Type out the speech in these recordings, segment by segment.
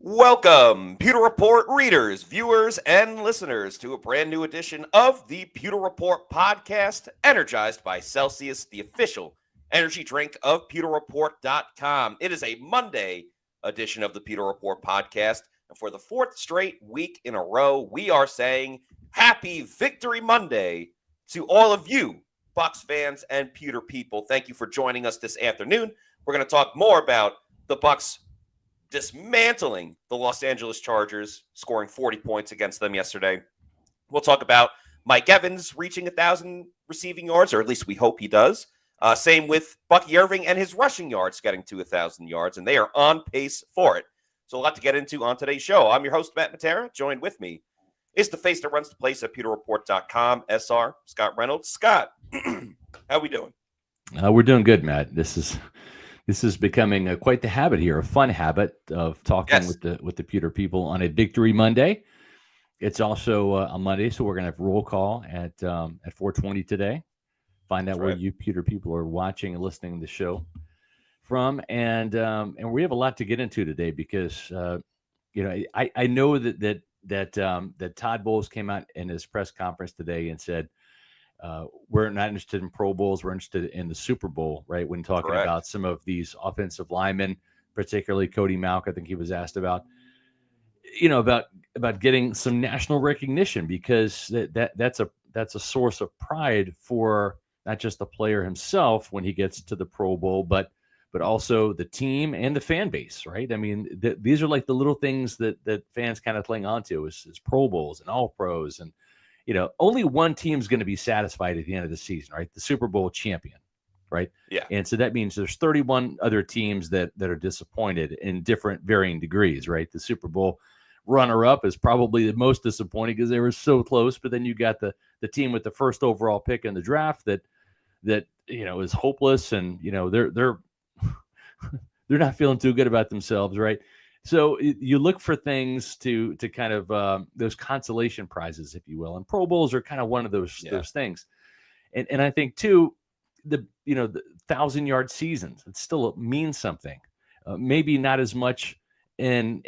Welcome, Pewter Report readers, viewers, and listeners, to a brand new edition of the Pewter Report podcast, energized by Celsius, the official energy drink of PewterReport.com. It is a Monday edition of the Pewter Report podcast, and for the fourth straight week in a row, we are saying Happy Victory Monday to all of you, Bucs fans and Pewter people. Thank you for joining us this afternoon. We're going to talk more about the Bucs dismantling the Los Angeles Chargers, scoring 40 points against them yesterday. We'll talk about Mike Evans reaching 1,000 receiving yards, or at least we hope he does. Same with Bucky Irving and his rushing yards getting to 1,000 yards, and they are on pace for it. So a lot to get into on today's show. I'm your host, Matt Matera. Joined with me is the face that runs the place at PewterReport.com, SR, Scott Reynolds. Scott, how we doing? We're doing good, Matt. This is becoming quite the habit here, a fun habit of talking with the Pewter people on a Victory Monday. It's also a Monday, so we're going to have roll call at 4:20 today. Find out where you Pewter people are watching and listening to the show from, and we have a lot to get into today because I know that Todd Bowles came out in his press conference today and said, we're not interested in Pro Bowls. We're interested in the Super Bowl, right? When talking about some of these offensive linemen, particularly Cody Mauch, I think he was asked about getting some national recognition, because that's a source of pride for not just the player himself when he gets to the Pro Bowl, but also the team and the fan base, right? I mean, these are like the little things that fans kind of cling on to is Pro Bowls and All Pros, and only one team's going to be satisfied at the end of the season, right? The Super Bowl champion, right? Yeah. And so that means there's 31 other teams that are disappointed in different varying degrees, right? The Super Bowl runner-up is probably the most disappointing because they were so close, but then you got the team with the first overall pick in the draft that is hopeless, and they're not feeling too good about themselves, right? So you look for things to kind of those consolation prizes, if you will, and Pro Bowls are kind of one of those things. And I think too, the 1,000-yard seasons, it still means something. Maybe not as much in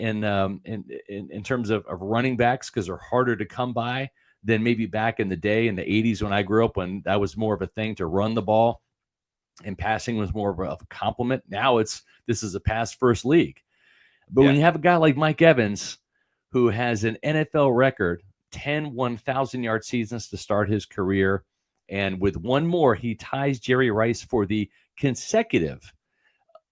terms of running backs, because they're harder to come by than maybe back in the day in the 80s when I grew up, when that was more of a thing to run the ball and passing was more of a compliment. Now this is a pass first league. But when you have a guy like Mike Evans, who has an NFL record, 10 1,000-yard seasons to start his career, and with one more, he ties Jerry Rice for the consecutive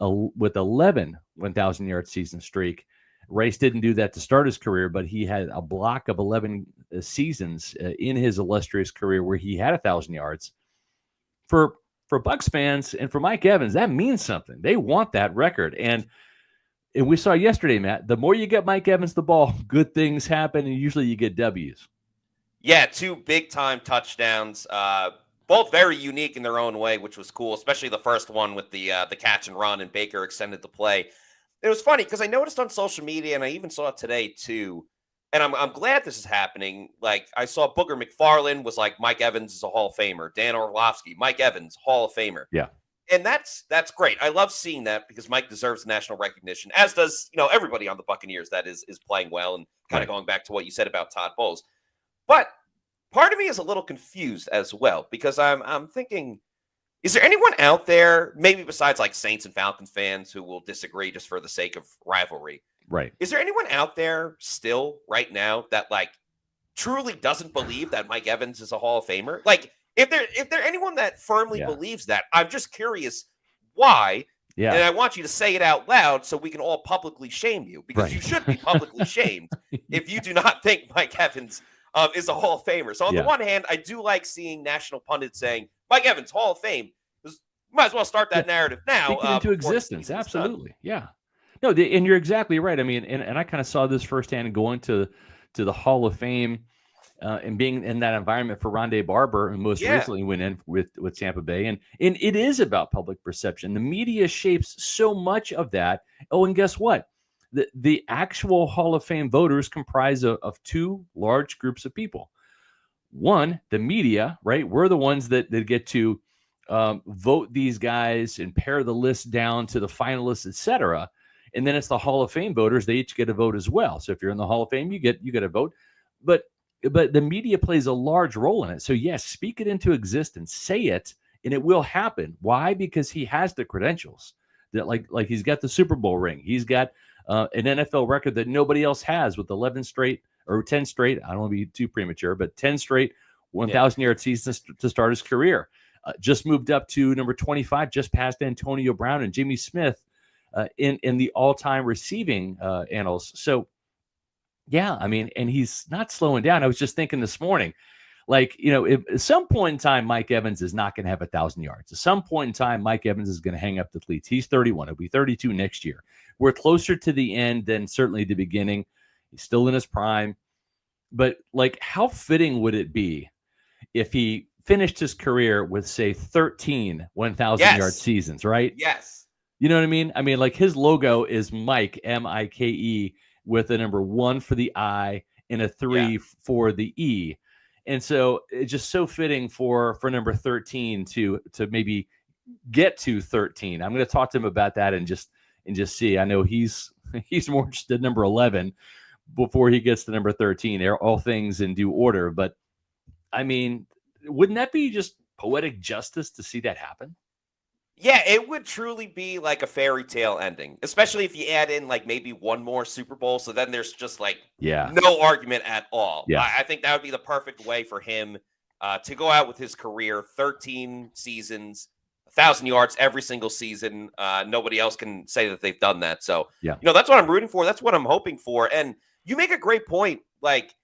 with 11 1,000-yard season streak. Rice didn't do that to start his career, but he had a block of 11 seasons in his illustrious career where he had 1,000 yards. For Bucs fans and for Mike Evans, that means something. They want that record. And we saw yesterday, Matt, the more you get Mike Evans the ball, good things happen, and usually you get W's. Yeah, 2 big-time touchdowns, both very unique in their own way, which was cool, especially the first one with the catch and run, and Baker extended the play. It was funny because I noticed on social media, and I even saw it today too, and I'm glad this is happening. Like, I saw Booger McFarland was like, Mike Evans is a Hall of Famer. Dan Orlovsky, Mike Evans, Hall of Famer. Yeah. And that's great. I love seeing that because Mike deserves national recognition, as does everybody on the Buccaneers that is playing well, and kind of going back to what you said about Todd Bowles. But part of me is a little confused as well, because I'm thinking, is there anyone out there, maybe besides like Saints and Falcons fans, who will disagree just for the sake of rivalry? Right. Is there anyone out there still right now that like truly doesn't believe that Mike Evans is a Hall of Famer? Like, if there anyone that firmly believes that, I'm just curious why. Yeah. And I want you to say it out loud so we can all publicly shame you, because you should be publicly shamed if you do not think Mike Evans is a Hall of Famer. So on the one hand, I do like seeing national pundits saying Mike Evans, Hall of Fame. Might as well start that narrative now. Take it into existence. Absolutely. Yeah. No, and you're exactly right. I mean, and I kind of saw this firsthand going to the Hall of Fame and being in that environment for Rondé Barber, who most recently went in with Tampa Bay. And it is about public perception. The media shapes so much of that. Oh, and guess what? The actual Hall of Fame voters comprise of 2 large groups of people. One, the media, right? We're the ones that get to vote these guys and pare the list down to the finalists, et cetera. And then it's the Hall of Fame voters. They each get a vote as well. So if you're in the Hall of Fame, you get a vote. But the media plays a large role in it. So yes, speak it into existence, say it, and it will happen. Why? Because he has the credentials. That like he's got the Super Bowl ring. He's got an NFL record that nobody else has with 11 straight or 10 straight. I don't want to be too premature, but 10 straight 1,000-yard seasons to start his career. Just moved up to number 25, just past Antonio Brown and Jimmy Smith in the all-time receiving annals. So, yeah, I mean, and he's not slowing down. I was just thinking this morning, like, if at some point in time, Mike Evans is not going to have 1,000 yards. At some point in time, Mike Evans is going to hang up the cleats. He's 31. He'll be 32 next year. We're closer to the end than certainly the beginning. He's still in his prime. But, like, how fitting would it be if he finished his career with, say, 13 1,000-yard seasons, right? Yes. You know what I mean? I mean, like, his logo is Mike, M-I-K-E, with a number 1 for the I and a 3 for the E. And so it's just so fitting for number 13 to maybe get to 13. I'm going to talk to him about that and just see. I know he's more interested in number 11 before he gets to number 13. They're all things in due order. But, I mean, wouldn't that be just poetic justice to see that happen? Yeah, it would truly be like a fairy tale ending, especially if you add in like maybe one more Super Bowl. So then there's just like no argument at all. Yeah. I think that would be the perfect way for him to go out with his career, 13 seasons, 1,000 yards every single season. Nobody else can say that they've done that. So, that's what I'm rooting for. That's what I'm hoping for. And you make a great point. Like,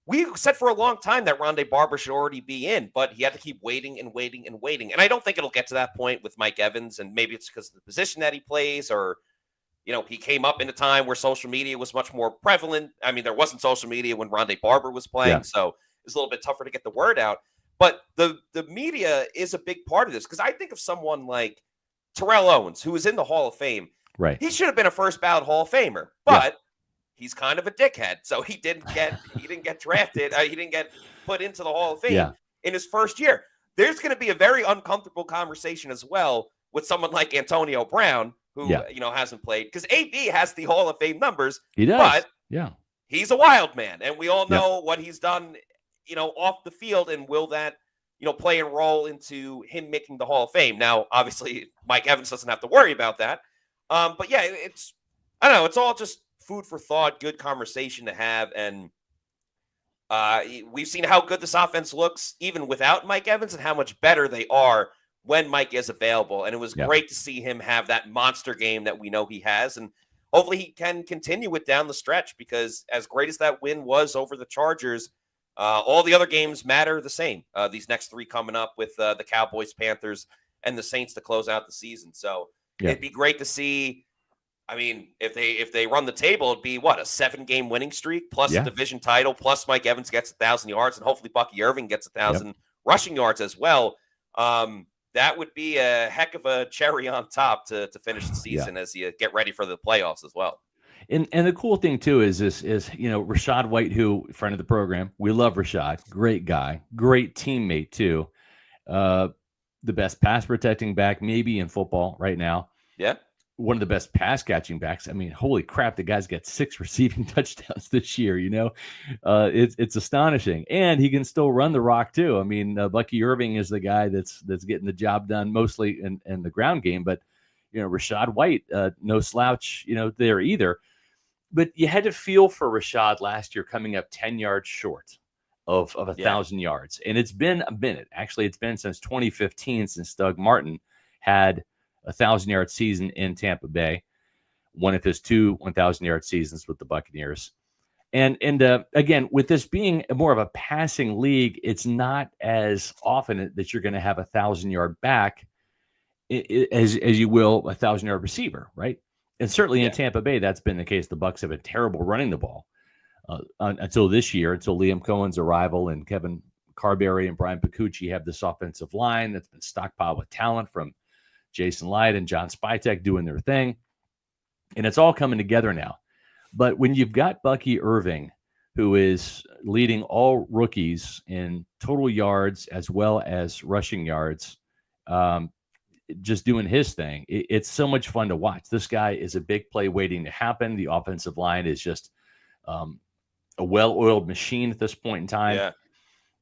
we said for a long time that Rondé Barber should already be in, but he had to keep waiting and waiting and waiting. And I don't think it'll get to that point with Mike Evans, and maybe it's because of the position that he plays, or, he came up in a time where social media was much more prevalent. I mean, there wasn't social media when Rondé Barber was playing, so it's a little bit tougher to get the word out. But the media is a big part of this, because I think of someone like Terrell Owens, who is in the Hall of Fame. Right. He should have been a first ballot Hall of Famer, but he's kind of a dickhead, so he didn't get drafted. He didn't get put into the Hall of Fame in his first year. There's going to be a very uncomfortable conversation as well with someone like Antonio Brown, who hasn't played, because AB has the Hall of Fame numbers. He does, but he's a wild man, and we all know what he's done, off the field, and will that play a role into him making the Hall of Fame? Now, obviously, Mike Evans doesn't have to worry about that, but yeah, it's all just food for thought, good conversation to have. And we've seen how good this offense looks even without Mike Evans, and how much better they are when Mike is available. And it was great to see him have that monster game that we know he has. And hopefully he can continue it down the stretch, because as great as that win was over the Chargers, all the other games matter the same. These next 3 coming up with the Cowboys, Panthers, and the Saints to close out the season. So it'd be great to see. I mean, if they run the table, it'd be a 7-game winning streak plus a division title, plus Mike Evans gets 1,000 yards, and hopefully Bucky Irving gets 1,000 rushing yards as well. That would be a heck of a cherry on top to finish the season as you get ready for the playoffs as well. And the cool thing too is Rachaad White, who friend of the program, we love Rachaad, great guy, great teammate too, the best pass protecting back maybe in football right now. Yeah. One of the best pass catching backs. I mean, holy crap, the guy's got 6 receiving touchdowns this year. It's astonishing, and he can still run the rock too. I mean, Bucky Irving is the guy that's getting the job done mostly in the ground game, but Rachaad White, no slouch, there either. But you had to feel for Rachaad last year, coming up 10 yards short of 1,000 yards, and it's been a minute. Actually, it's been since 2015 since Doug Martin had 1,000-yard season in Tampa Bay, one of his 2 1,000-yard seasons with the Buccaneers. And again, with this being more of a passing league, it's not as often that you're going to have 1,000-yard back as you will a 1,000-yard receiver, right? And certainly in Tampa Bay, that's been the case. The Bucs have been terrible running the ball until this year, until Liam Cohen's arrival, and Kevin Carberry and Brian Picucci have this offensive line that's been stockpiled with talent from Jason Light and John Spytek doing their thing. And it's all coming together now. But when you've got Bucky Irving, who is leading all rookies in total yards as well as rushing yards, just doing his thing. It's so much fun to watch. This guy is a big play waiting to happen. The offensive line is just a well-oiled machine at this point in time. Yeah.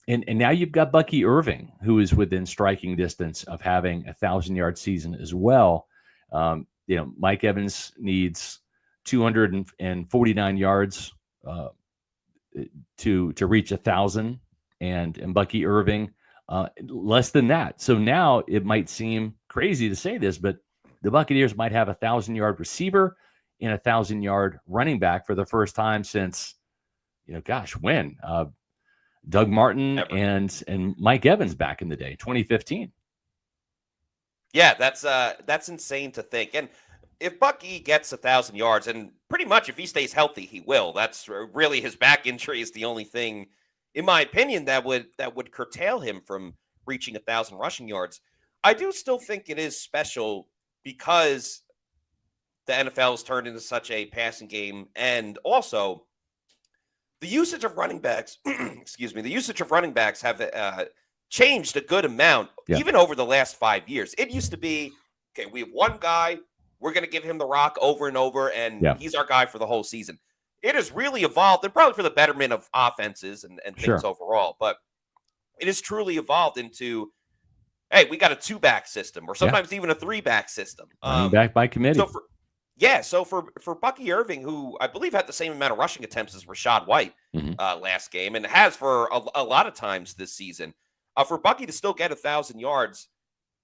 And now you've got Bucky Irving, who is within striking distance of having 1,000-yard season as well. Mike Evans needs 249 yards to reach 1,000, and Bucky Irving less than that. So now it might seem crazy to say this, but the Buccaneers might have 1,000-yard receiver and 1,000-yard running back for the first time since, when? Doug Martin and Mike Evans back in the day, 2015. Yeah, that's insane to think. And if Bucky gets 1,000 yards, and pretty much if he stays healthy, he will. That's really, his back injury is the only thing, in my opinion, that would curtail him from reaching 1,000 rushing yards. I do still think it is special because the NFL has turned into such a passing game, and also the usage of running backs. Excuse me. The usage of running backs have changed a good amount, even over the last 5 years. It used to be, okay, we have one guy, we're going to give him the rock over and over, and he's our guy for the whole season. It has really evolved, and probably for the betterment of offenses and things overall, but it has truly evolved into, hey, we got a 2-back system, or sometimes even a 3-back system. Running back by committee. So for Bucky Irving, who I believe had the same amount of rushing attempts as Rachaad White last game, and has for a lot of times this season, for Bucky to still get 1,000 yards,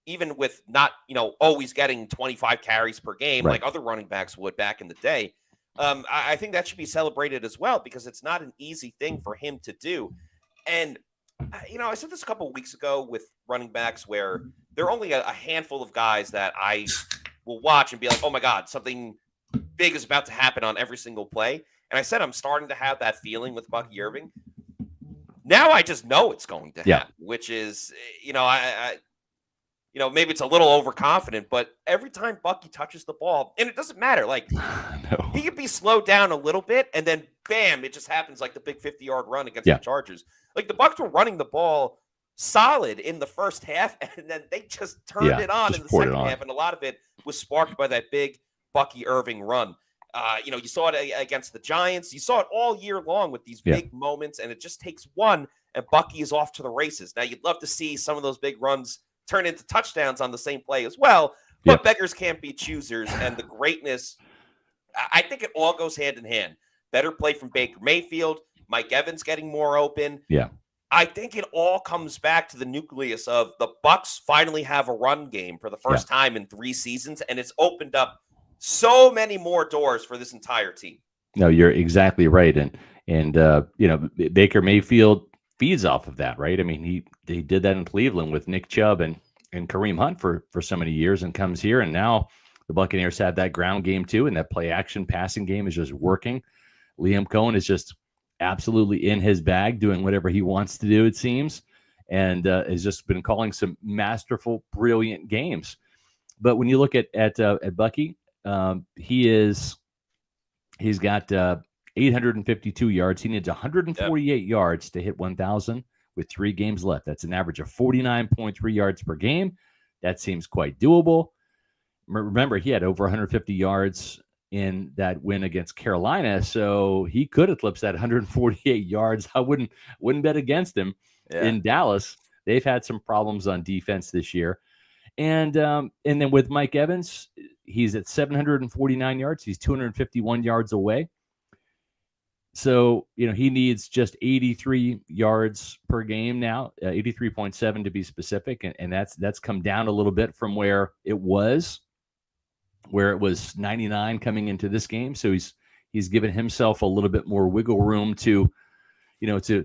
even with not, always getting 25 carries per game like other running backs would back in the day, I think that should be celebrated as well, because it's not an easy thing for him to do. And, I said this a couple of weeks ago with running backs where there are only a handful of guys that I will watch and be like, oh my God, something big is about to happen on every single play. And I said, I'm starting to have that feeling with Bucky Irving. Now I just know it's going to happen, which is, maybe it's a little overconfident, but every time Bucky touches the ball, and it doesn't matter, like he could be slowed down a little bit, and then bam, it just happens, like the big 50-yard run against the Chargers. Like the Bucs were running the ball solid in the first half, and then they just turned it on in the second half, and a lot of it was sparked by that big Bucky Irving run. You saw it against the Giants. You saw it all year long with these big moments, and it just takes one, and Bucky is off to the races. Now, you'd love to see some of those big runs turn into touchdowns on the same play as well, but beggars can't be choosers, and the greatness, I think it all goes hand in hand. Better play from Baker Mayfield, Mike Evans getting more open. I think it all comes back to the nucleus of the Bucs finally have a run game for the first time in 3 seasons, and it's opened up so many more doors for this entire team. No, you're exactly right. And Baker Mayfield feeds off of that, right? I mean, he did that in Cleveland with Nick Chubb and Kareem Hunt for so many years, and comes here, and now the Buccaneers have that ground game too, and that play action passing game is just working. Liam Cohen is just absolutely in his bag, doing whatever he wants to do, it seems, and has just been calling some masterful, brilliant games. But when you look at Bucky, he's got 852 yards. He needs 148 yards to hit 1,000 with 3 games left. That's an average of 49.3 yards per game. That seems quite doable. Remember, he had over 150 yards in that win against Carolina, so he could eclipse that 148 yards. I wouldn't bet against him in Dallas. They've had some problems on defense this year. And then with Mike Evans, he's at 749 yards. He's 251 yards away. So, he needs just 83 yards per game now, 83.7 to be specific. And that's come down a little bit from where it was 99 coming into this game. So he's given himself a little bit more wiggle room to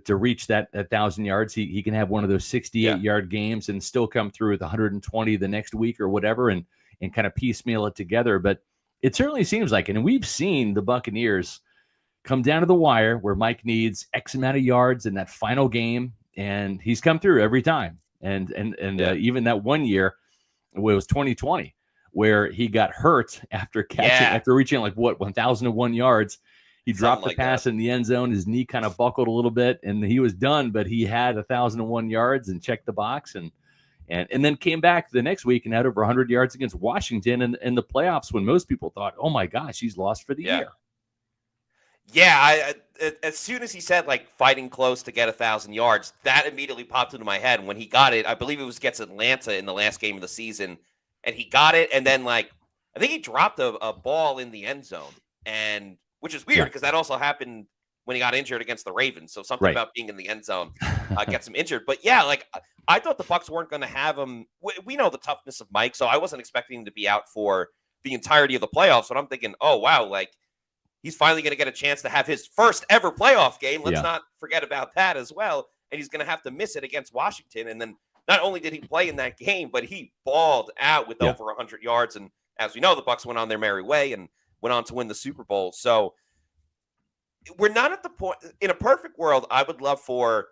reach that 1,000 yards. He can have one of those 68-yard games and still come through with 120 the next week or whatever, and kind of piecemeal it together. But it certainly seems like, and we've seen the Buccaneers come down to the wire where Mike needs X amount of yards in that final game, and he's come through every time. And even that one year, it was 2020, where he got hurt after reaching 1,001 yards. He dropped the pass in the end zone. His knee kind of buckled a little bit, and he was done. But he had 1,001 yards and checked the box, and and then came back the next week and had over 100 yards against Washington in the playoffs when most people thought, oh my gosh, he's lost for the year. Yeah, as soon as he said like fighting close to get 1,000 yards, that immediately popped into my head. When he got it, I believe it was against Atlanta in the last game of the season, and he got it, and then like I think he dropped a ball in the end zone, and which is weird because that also happened when he got injured against the Ravens. So something about being in the end zone gets him injured. But yeah, like I thought the Bucs weren't going to have him. We know the toughness of Mike, so I wasn't expecting him to be out for the entirety of the playoffs. But I'm thinking, oh wow, like. He's finally going to get a chance to have his first ever playoff game. Let's not forget about that as well. And he's going to have to miss it against Washington. And then not only did he play in that game, but he balled out with over 100 yards. And as we know, the Bucs went on their merry way and went on to win the Super Bowl. So we're not at the point. In a perfect world, I would love for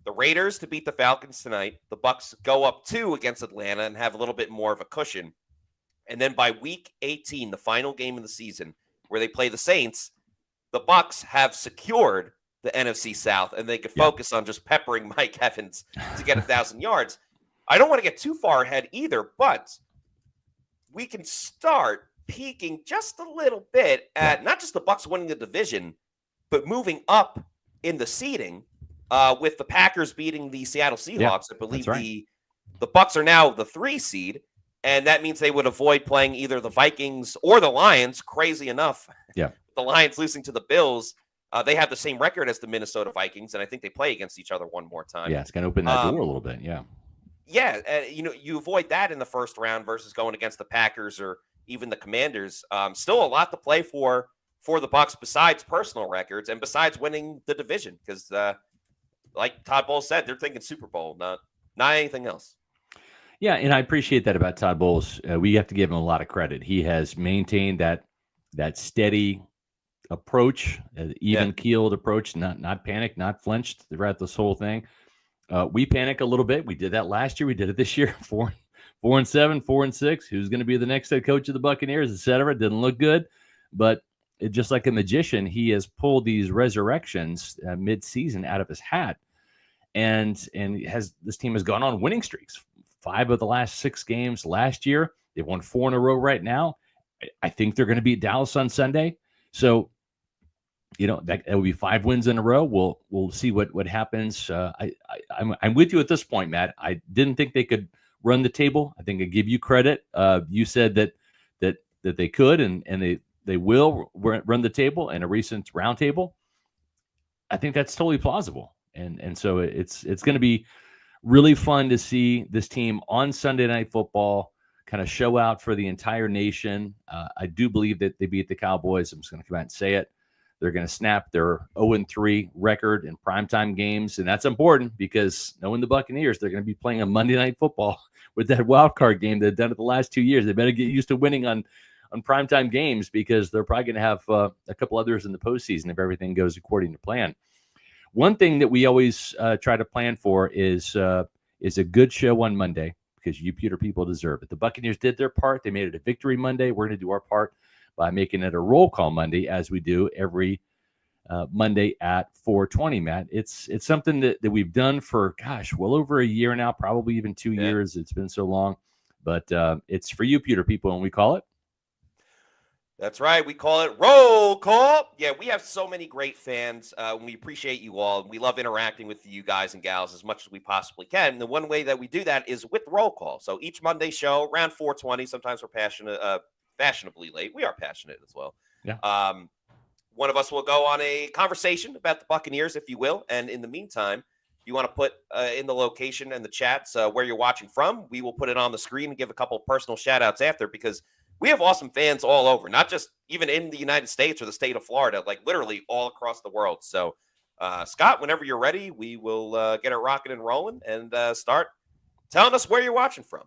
the Raiders to beat the Falcons tonight. The Bucs go up 2 against Atlanta and have a little bit more of a cushion. And then by week 18, the final game of the season, where they play the Saints, the Bucs have secured the NFC South, and they could focus on just peppering Mike Evans to get 1,000 yards. I don't want to get too far ahead either, but we can start peaking just a little bit at not just the Bucs winning the division, but moving up in the seeding with the Packers beating the Seattle Seahawks. I believe the Bucs are now the 3 seed. And that means they would avoid playing either the Vikings or the Lions. Crazy enough. Yeah. The Lions losing to the Bills. They have the same record as the Minnesota Vikings, and I think they play against each other one more time. Yeah, it's going to open that door a little bit. Yeah. Yeah, you avoid that in the first round versus going against the Packers or even the Commanders. Still a lot to play for the Bucs besides personal records and besides winning the division because, like Todd Bowles said, they're thinking Super Bowl, not anything else. Yeah, and I appreciate that about Todd Bowles. We have to give him a lot of credit. He has maintained that steady approach, even-keeled approach, not panicked, not flinched throughout this whole thing. We panic a little bit. We did that last year. We did it this year. 4-7, 4-6. Who's going to be the next head coach of the Buccaneers, et cetera. Didn't look good. But just like a magician, he has pulled these resurrections mid-season out of his hat. And this team has gone on winning streaks. 5 of the last 6 games last year. They've won 4 in a row right now. I think they're going to beat Dallas on Sunday. So, that will be 5 wins in a row. We'll see what happens. I'm with you at this point, Matt. I didn't think they could run the table. I think I give you credit. You said that they could and they will run the table in a recent roundtable. I think that's totally plausible. And so it's going to be really fun to see this team on Sunday Night Football kind of show out for the entire nation. I do believe that they beat the Cowboys. I'm just going to come out and say it. They're going to snap their 0-3 record in primetime games, and that's important because knowing the Buccaneers, they're going to be playing on Monday Night Football with that wild card game they've done it the last 2 years. They better get used to winning on primetime games because they're probably going to have a couple others in the postseason if everything goes according to plan. One thing that we always try to plan for is a good show on Monday because you Pewter people deserve it. The Buccaneers did their part. They made it a victory Monday. We're going to do our part by making it a roll call Monday as we do every Monday at 4:20, Matt. It's something that we've done for, well over a year now, probably even 2 years. It's been so long. But it's for you Pewter people, and we call it. That's right. We call it roll call. Yeah, we have so many great fans. We appreciate you all. We love interacting with you guys and gals as much as we possibly can. And the one way that we do that is with roll call. So each Monday show around 4:20. Sometimes we're fashionably late. We are passionate as well. Yeah. One of us will go on a conversation about the Buccaneers, if you will. And in the meantime, if you want to put in the location and the chats where you're watching from, we will put it on the screen and give a couple of personal shout outs after because we have awesome fans all over, not just even in the United States or the state of Florida, like literally all across the world. So, Scott, whenever you're ready, we will get it rocking and rolling and start telling us where you're watching from.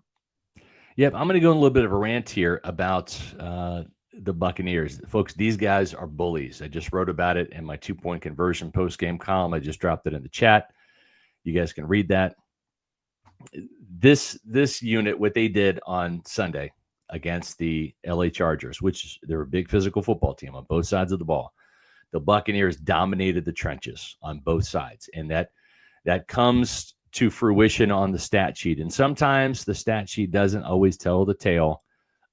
Yep, I'm going to go on a little bit of a rant here about the Buccaneers. Folks, these guys are bullies. I just wrote about it in my 2-point conversion post-game column. I just dropped it in the chat. You guys can read that. This unit, what they did on Sunday against the LA Chargers, which they're a big physical football team on both sides of the ball. The Buccaneers dominated the trenches on both sides. And that comes to fruition on the stat sheet. And sometimes the stat sheet doesn't always tell the tale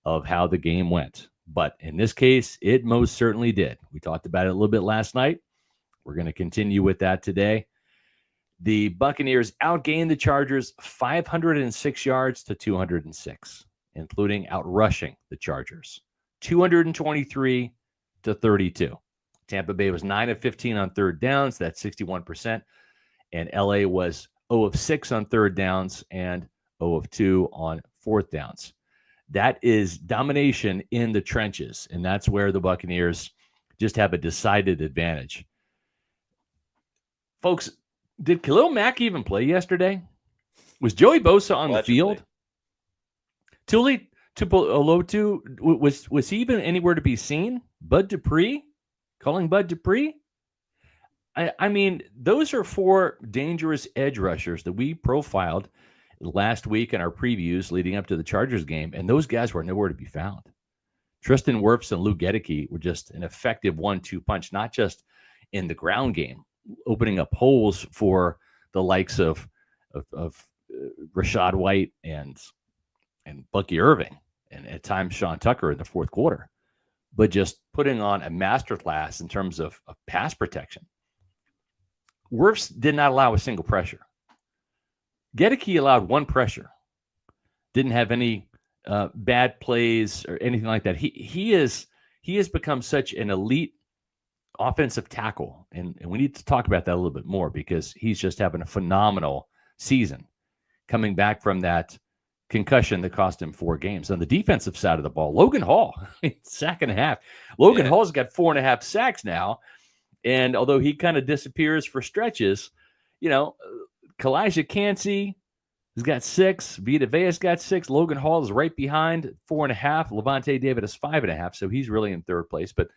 of how the game went. But in this case, it most certainly did. We talked about it a little bit last night. We're going to continue with that today. The Buccaneers outgained the Chargers 506 yards to 206, including outrushing the Chargers 223 to 32. Tampa Bay was 9 of 15 on third downs. That's 61%. And LA was 0 of 6 on third downs and 0 of 2 on fourth downs. That is domination in the trenches. And that's where the Buccaneers just have a decided advantage. Folks, did Khalil Mack even play yesterday? Was Joey Bosa on the field? Tuli Tupuolotu, was he even anywhere to be seen? Bud Dupree? Calling Bud Dupree? I mean, those are 4 dangerous edge rushers that we profiled last week in our previews leading up to the Chargers game, and those guys were nowhere to be found. Tristan Wirfs and Lou Gedeke were just an effective 1-2 punch, not just in the ground game, opening up holes for the likes of Rashad White and Bucky Irving, and at times Sean Tucker in the fourth quarter, but just putting on a masterclass in terms of pass protection. Wirfs did not allow a single pressure. Gedeke allowed 1 pressure. Didn't have any bad plays or anything like that. He has become such an elite offensive tackle, and we need to talk about that a little bit more because he's just having a phenomenal season coming back from that concussion that cost him 4 games. On the defensive side of the ball, Logan Hall, sack and a half. Logan Hall's got 4.5 sacks now, and although he kind of disappears for stretches, Kalijah Cansey has got 6. Vita Vea's got 6. Logan Hall is right behind, 4.5. Levante David is 5.5, so he's really in third place. But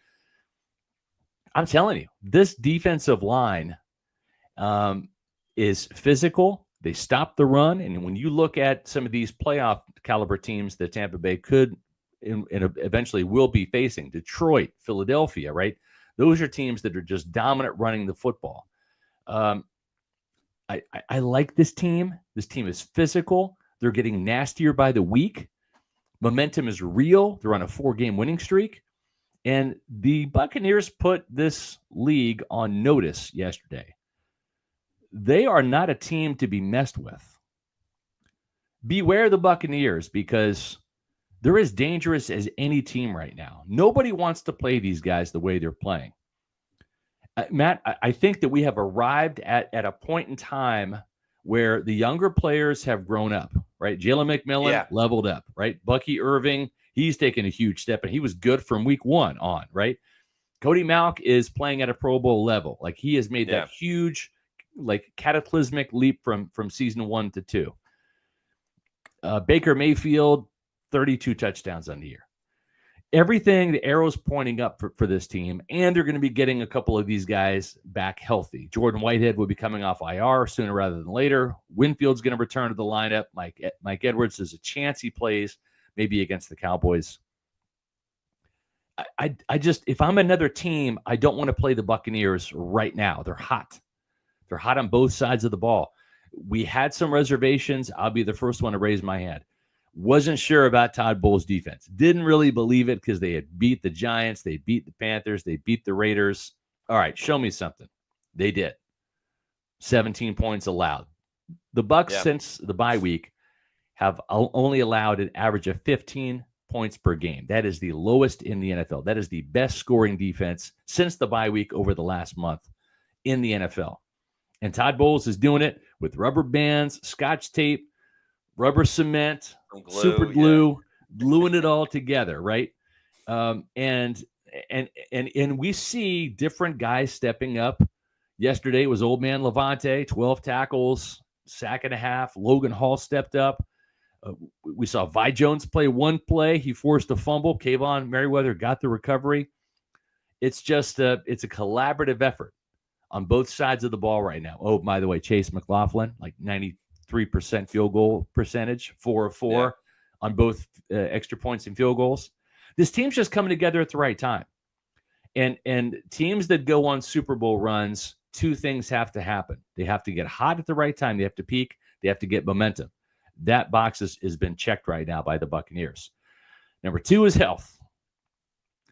I'm telling you, this defensive line is physical. They stop the run. And when you look at some of these playoff caliber teams that Tampa Bay could and eventually will be facing, Detroit, Philadelphia, right? Those are teams that are just dominant running the football. I like this team. This team is physical. They're getting nastier by the week. Momentum is real. They're on a 4-game winning streak. And the Buccaneers put this league on notice yesterday. They are not a team to be messed with. Beware the Buccaneers because they're as dangerous as any team right now. Nobody wants to play these guys the way they're playing. Matt, I think that we have arrived at a point in time where the younger players have grown up, right? Jalen McMillan leveled up, right? Bucky Irving, he's taken a huge step, and he was good from week 1 on, right? Cody Malk is playing at a Pro Bowl level. Like, he has made that huge, cataclysmic leap from season 1 to 2. Baker Mayfield, 32 touchdowns on the year. Everything, the arrow's pointing up for this team, and they're going to be getting a couple of these guys back healthy. Jordan Whitehead will be coming off IR sooner rather than later. Winfield's going to return to the lineup. Mike Edwards, there's a chance he plays, maybe against the Cowboys. I just, if I'm another team, I don't want to play the Buccaneers right now. They're hot. They're hot on both sides of the ball. We had some reservations. I'll be the first one to raise my hand. Wasn't sure about Todd Bowles' defense. Didn't really believe it because they had beat the Giants. They beat the Panthers. They beat the Raiders. All right, show me something. They did. 17 points allowed. The Bucs, since the bye week, have only allowed an average of 15 points per game. That is the lowest in the NFL. That is the best scoring defense since the bye week over the last month in the NFL. And Todd Bowles is doing it with rubber bands, Scotch tape, rubber cement, super glue, gluing it all together, right? And we see different guys stepping up. Yesterday was old man Levante, 12 tackles, sack and a half. Logan Hall stepped up. We saw Vi Jones play 1 play. He forced a fumble. Kayvon Merriweather got the recovery. It's just it's a collaborative effort on both sides of the ball right now. Oh, by the way, Chase McLaughlin, 93% field goal percentage, 4 of 4 on both extra points and field goals. This team's just coming together at the right time. And teams that go on Super Bowl runs two things have to happen. They have to get hot at the right time. They have to peak. They have to get momentum. That box has been checked right now by the Buccaneers. Number two is health.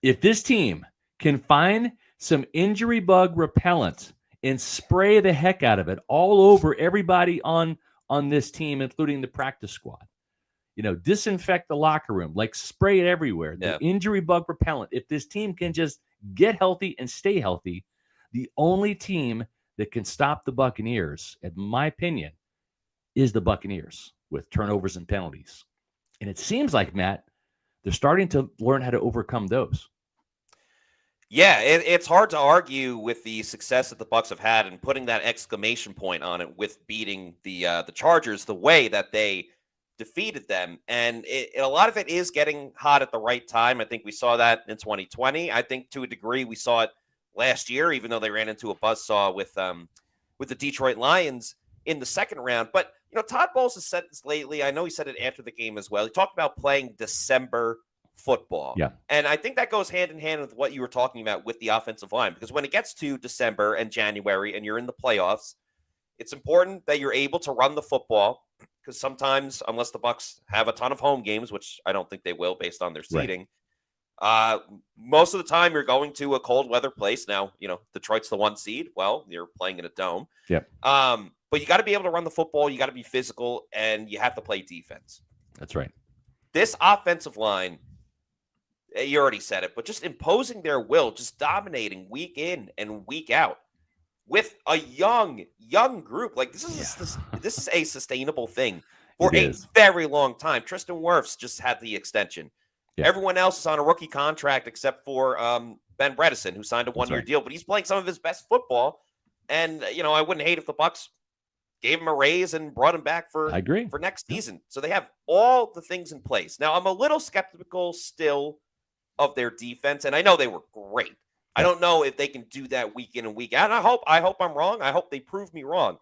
If this team can find some injury bug repellent and spray the heck out of it all over everybody on this team, including the practice squad, disinfect the locker room, like spray it everywhere. The injury bug repellent. If this team can just get healthy and stay healthy, the only team that can stop the Buccaneers, in my opinion, is the Buccaneers with turnovers and penalties. And it seems like, Matt, they're starting to learn how to overcome those. Yeah, it's hard to argue with the success that the Bucs have had and putting that exclamation point on it with beating the Chargers the way that they defeated them. And a lot of it is getting hot at the right time. I think we saw that in 2020. I think to a degree we saw it last year, even though they ran into a buzzsaw with the Detroit Lions in the second round. But, Todd Bowles has said this lately. I know he said it after the game as well. He talked about playing December football. Yeah. And I think that goes hand in hand with what you were talking about with the offensive line, because when it gets to December and January and you're in the playoffs, it's important that you're able to run the football, because sometimes, unless the Bucs have a ton of home games, which I don't think they will based on their seeding, most of the time you're going to a cold weather place. Now, Detroit's the 1 seed. Well, you're playing in a dome. Yep. But you got to be able to run the football. You got to be physical, and you have to play defense. That's right. This offensive line, you already said it, but just imposing their will, just dominating week in and week out with a young group. Like, this is a sustainable thing for a very long time. Tristan Wirfs just had the extension. Yeah. Everyone else is on a rookie contract except for Ben Bredesen, who signed a one-year deal, but he's playing some of his best football. And, I wouldn't hate if the Bucs gave him a raise and brought him back for next season. So they have all the things in place. Now, I'm a little skeptical still of their defense, and I know they were great. I don't know if they can do that week in and week out. And I hope I'm wrong. I hope they prove me wrong.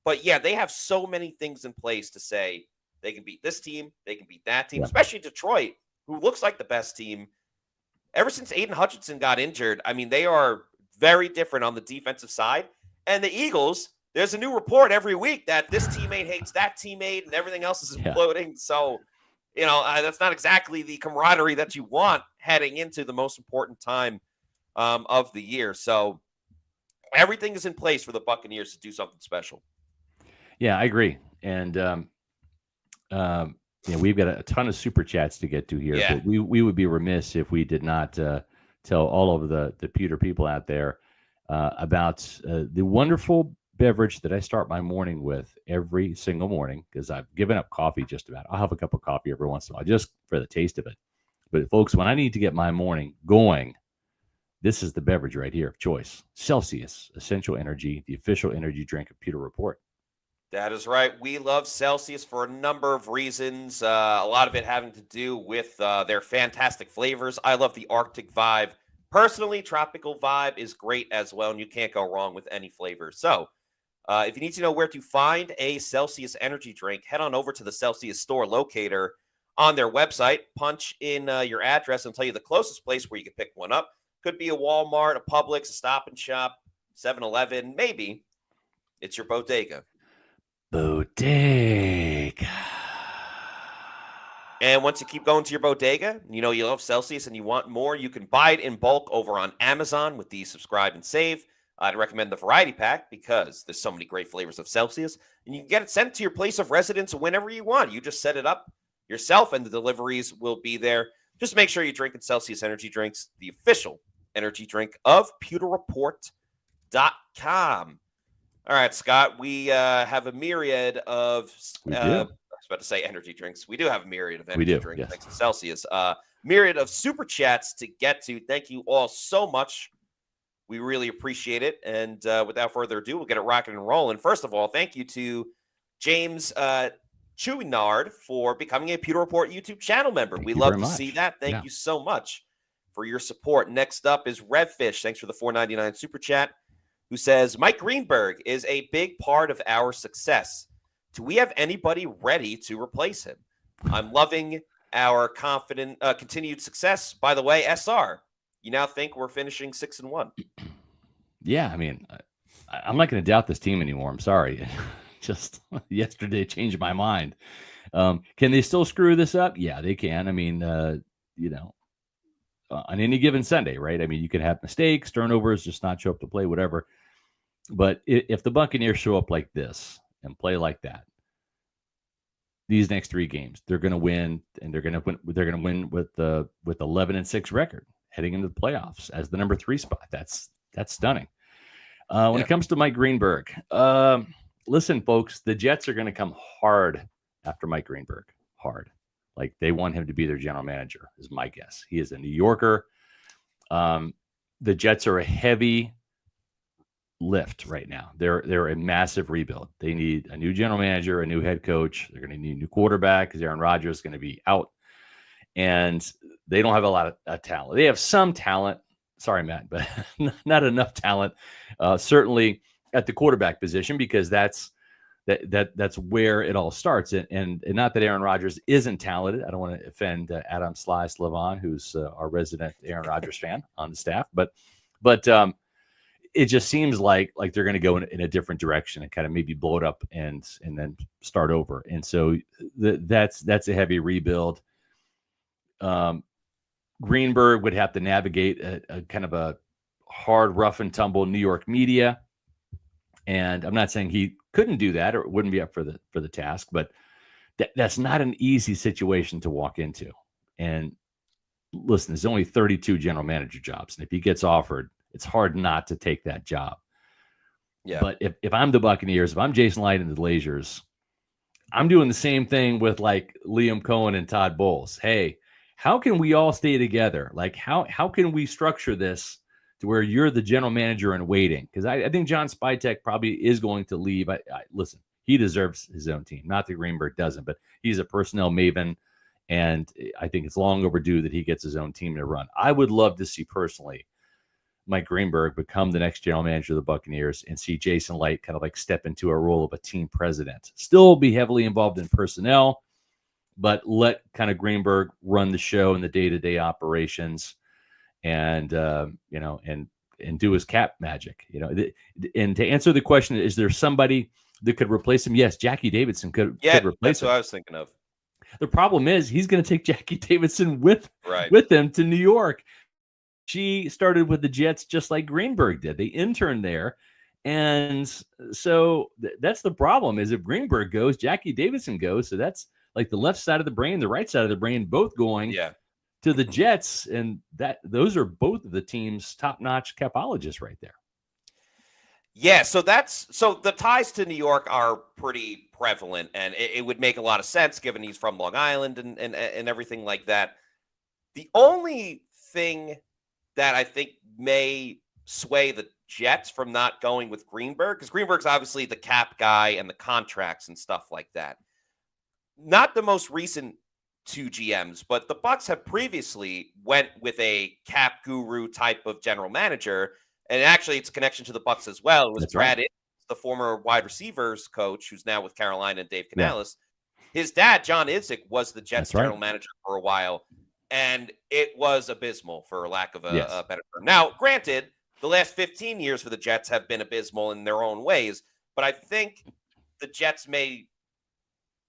But yeah, they have so many things in place to say they can beat this team, they can beat that team, especially Detroit, who looks like the best team. Ever since Aiden Hutchinson got injured, I mean, they are very different on the defensive side. And the Eagles, there's a new report every week that this teammate hates that teammate and everything else is imploding. So, that's not exactly the camaraderie that you want heading into the most important time of the year. So everything is in place for the Buccaneers to do something special. Yeah, I agree. And, we've got a ton of super chats to get to here, but we would be remiss if we did not tell all of the Pewter people out there about the wonderful beverage that I start my morning with every single morning, because I've given up coffee just about. I'll have a cup of coffee every once in a while just for the taste of it. But folks, when I need to get my morning going, this is the beverage right here of choice. Celsius Essential Energy, the official energy drink of Pewter Report. That is right. We love Celsius for a number of reasons. A lot of it having to do with their fantastic flavors. I love the Arctic vibe. Personally, tropical vibe is great as well, and you can't go wrong with any flavor. So if you need to know where to find a Celsius energy drink, head on over to the Celsius store locator on their website. Punch in your address and tell you the closest place where you can pick one up. Could be a Walmart, a Publix, a Stop and Shop, 7-Eleven, maybe it's your bodega. Bodega. And once you keep going to your bodega, you love Celsius and you want more, you can buy it in bulk over on Amazon with the subscribe and save. I'd recommend the variety pack because there's so many great flavors of Celsius, and you can get it sent to your place of residence whenever you want. You just set it up yourself and the deliveries will be there. Just make sure you're drinking Celsius energy drinks, the official energy drink of pewterreport.com. All right, Scott, we have a myriad of, I was about to say energy drinks. We do have a myriad of energy drinks, thanks to Celsius. Myriad of super chats to get to. Thank you all so much. We really appreciate it. And without further ado, we'll get it rocking and rolling. First of all, thank you to James Chouinard for becoming a Pewter Report YouTube channel member. We love to see that. Thank you so much for your support. Next up is Revfish. Thanks for the $4.99 super chat, who says, Mike Greenberg is a big part of our success. Do we have anybody ready to replace him? I'm loving our confident continued success. By the way, SR, you now think we're finishing 6-1? Yeah, I mean, I'm not going to doubt this team anymore. I'm sorry. Just yesterday changed my mind. Can they still screw this up? Yeah, they can. I mean, on any given Sunday, right? I mean, you can have mistakes, turnovers, just not show up to play, whatever. But if the Buccaneers show up like this and play like that, these next 3 games, they're going to win, and they're going to win with 11-6 record heading into the playoffs as the number 3 spot. That's stunning. When it comes to Mike Greenberg, listen, folks, the Jets are going to come hard after Mike Greenberg. Hard. Like, they want him to be their general manager, is my guess. He is a New Yorker. The Jets are a heavy lift right now. They're a massive rebuild. They need a new general manager, a new head coach. They're going to need a new quarterback because Aaron Rodgers is going to be out. And they don't have a lot of talent. They have some talent. Sorry, Matt, but not enough talent. Certainly at the quarterback position, because that's where it all starts. And not that Aaron Rodgers isn't talented. I don't want to offend Adam Sly Slavon, who's our resident Aaron Rodgers fan on the staff, but it just seems like they're going to go in a different direction and kind of maybe blow it up and then start over. And so that's a heavy rebuild. Greenberg would have to navigate a kind of a hard, rough and tumble New York media. And I'm not saying he couldn't do that or wouldn't be up for the task, but that's not an easy situation to walk into. And listen, there's only 32 general manager jobs. And if he gets offered, it's hard not to take that job. Yeah. But if I'm the Buccaneers, if I'm Jason Light and the Glazers, I'm doing the same thing with like Liam Cohen and Todd Bowles. Hey, how can we all stay together? Like, how can we structure this to where you're the general manager in waiting? Because I think John Spytek probably is going to leave. Listen, he deserves his own team. Not that Greenberg doesn't, but he's a personnel maven, and I think it's long overdue that he gets his own team to run. I would love to see personally Mike Greenberg become the next general manager of the Buccaneers and see Jason Light kind of like step into a role of a team president. Still be heavily involved in personnel, but let kind of Greenberg run the show and the day-to-day operations and, and do his cap magic, and to answer the question, is there somebody that could replace him? Yes. Jackie Davidson could replace him. That's what I was thinking of. The problem is he's going to take Jackie Davidson with them to New York. She started with the Jets just like Greenberg did. They interned there. And so that's the problem, is if Greenberg goes, Jackie Davidson goes. So that's like the left side of the brain, the right side of the brain, both going to the Jets. And those are both of the team's top-notch capologists right there. Yeah, so the ties to New York are pretty prevalent, and it would make a lot of sense given he's from Long Island and everything like that. The only thing that I think may sway the Jets from not going with Greenberg, because Greenberg's obviously the cap guy and the contracts and stuff like that. Not the most recent 2 GMs, but the Bucs have previously went with a cap guru type of general manager, and actually it's a connection to the Bucs as well. It was Brad Innes, the former wide receivers coach, who's now with Carolina, and Dave Canales. Yeah. His dad, John Idzik, was the Jets general manager for a while, and it was abysmal, for lack of a better term. Now, granted, the last 15 years for the Jets have been abysmal in their own ways, but I think the Jets may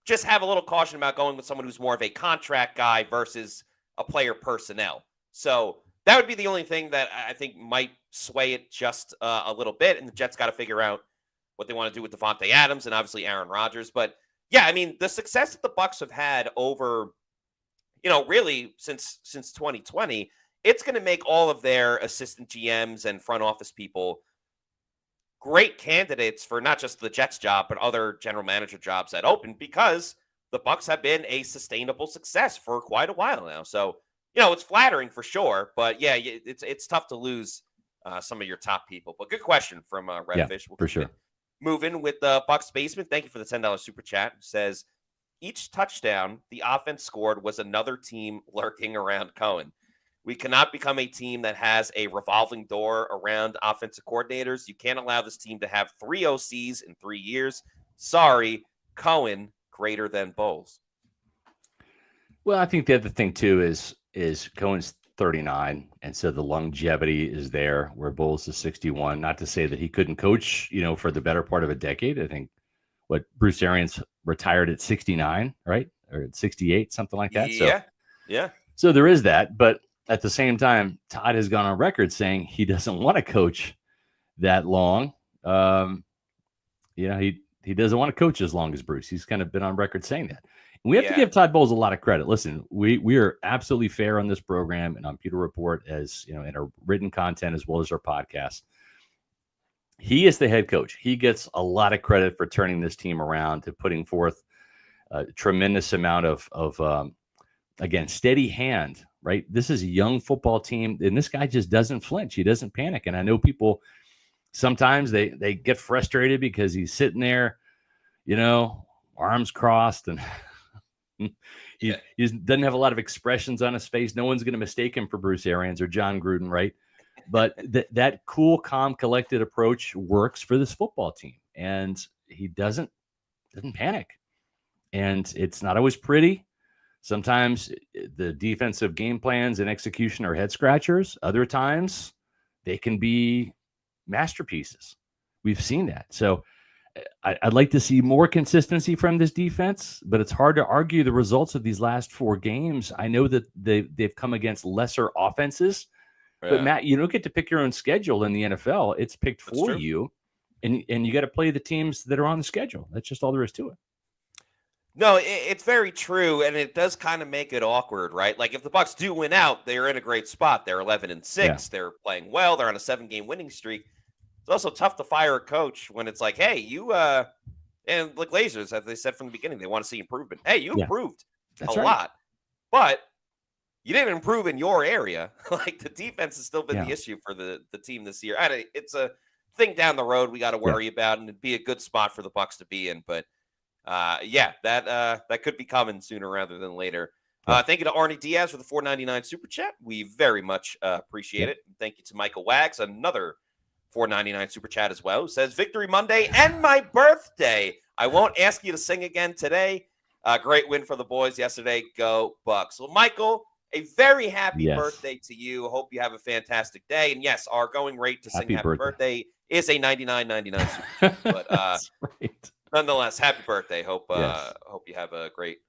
just have a little caution about going with someone who's more of a contract guy versus a player personnel. So that would be the only thing that I think might sway it just a little bit, and the Jets got to figure out what they want to do with Devontae Adams and obviously Aaron Rodgers. But yeah, I mean, the success that the Bucs have had over, really since 2020, it's going to make all of their assistant GMs and front office people great candidates for not just the Jets job, but other general manager jobs that open, because the Bucs have been a sustainable success for quite a while now. So, it's flattering for sure, but yeah, it's tough to lose some of your top people. But good question from Redfish. For sure. Moving with the Bucs Basement. Thank you for the $10 super chat. It says, each touchdown the offense scored was another team lurking around Cohen. We cannot become a team that has a revolving door around offensive coordinators. You can't allow this team to have 3 OCs in 3 years. Sorry, Cohen greater than Bowles. Well, I think the other thing too is Cohen's 39, and so the longevity is there where Bowles is 61. Not to say that he couldn't coach, for the better part of a decade. I think Bruce Arians retired at 69, right? Or at 68, something like that. Yeah. So there is that, but at the same time, Todd has gone on record saying he doesn't want to coach that long. He doesn't want to coach as long as Bruce. He's kind of been on record saying that. And we have to give Todd Bowles a lot of credit. Listen, we are absolutely fair on this program and on Pewter Report, as in our written content as well as our podcast. He is the head coach. He gets a lot of credit for turning this team around, to putting forth a tremendous amount of again, steady hand, right? This is a young football team, and this guy just doesn't flinch. He doesn't panic. And I know people sometimes they get frustrated because he's sitting there, arms crossed, and he doesn't have a lot of expressions on his face. No one's going to mistake him for Bruce Arians or John Gruden, right? But that cool, calm, collected approach works for this football team, and he doesn't panic. And it's not always pretty. Sometimes the defensive game plans and execution are head scratchers. Other times they can be masterpieces. We've seen that. So I'd like to see more consistency from this defense, but it's hard to argue the results of these last 4 games. I know that they've come against lesser offenses, but Matt, you don't get to pick your own schedule in the NFL. It's picked for you, and you got to play the teams that are on the schedule. That's just all there is to it. No, it's very true, and it does kind of make it awkward, right? Like, if the Bucs do win out, they're in a great spot. They're 11-6. Yeah. They're playing well. They're on a 7-game winning streak. It's also tough to fire a coach when it's like, hey, you and the Glazers, as they said from the beginning, they want to see improvement. Hey, you improved a lot, but you didn't improve in your area. Like, the defense has still been the issue for the team this year. It's a thing down the road we got to worry about, and it'd be a good spot for the Bucs to be in. But that could be coming sooner rather than later. Thank you to Arnie Diaz for the $4.99 super chat. We very much appreciate it. Thank you to Michael Wags, another $4.99 super chat as well, who says, Victory Monday and my birthday. I won't ask you to sing again today. Great win for the boys yesterday. Go Bucs. Well, Michael, a very happy birthday to you. Hope you have a fantastic day. And yes, our going rate to sing happy birthday is a $99.99 super chat. But that's right. Nonetheless, happy birthday. Hope you have a great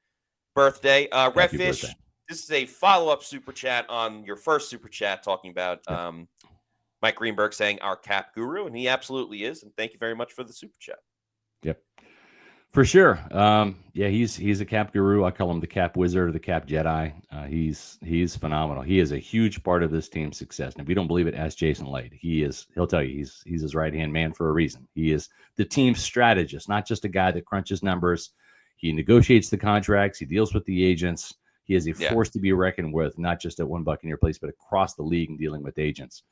birthday. Redfish, this is a follow-up super chat on your first super chat talking about Mike Greenberg saying our cap guru, and he absolutely is. And thank you very much for the super chat. Yep. For sure. He's a cap guru. I call him the cap wizard or the cap Jedi. He's phenomenal. He is a huge part of this team's success. And if you don't believe it, ask Jason Light. He'll tell you he's his right-hand man for a reason. He is the team's strategist, not just a guy that crunches numbers. He negotiates the contracts. He deals with the agents. He is a force to be reckoned with, not just at one Buccaneer place, but across the league in dealing with agents.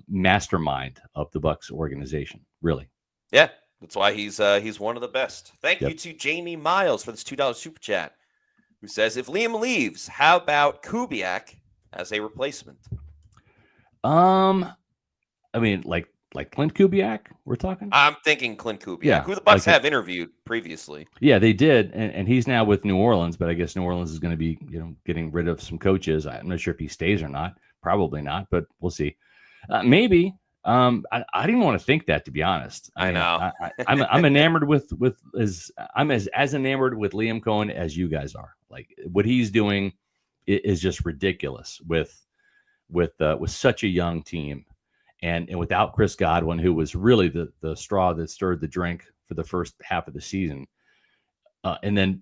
Mastermind of the Bucs organization, really. Yeah. That's why he's one of the best. Thank you to Jamie Miles for this $2 super chat, who says, if Liam leaves, how about Kubiak as a replacement? I mean, like Clint Kubiak, we're talking? I'm thinking Clint Kubiak, who the Bucs have interviewed previously. Yeah, they did, and he's now with New Orleans, but I guess New Orleans is going to be, getting rid of some coaches. I'm not sure if he stays or not. Probably not, but we'll see. Maybe. I didn't want to think that, to be honest. I know. I'm enamored with I'm as enamored with Liam Cohen as you guys are. Like, what he's doing is just ridiculous with such a young team, and without Chris Godwin, who was really the straw that stirred the drink for the first half of the season, and then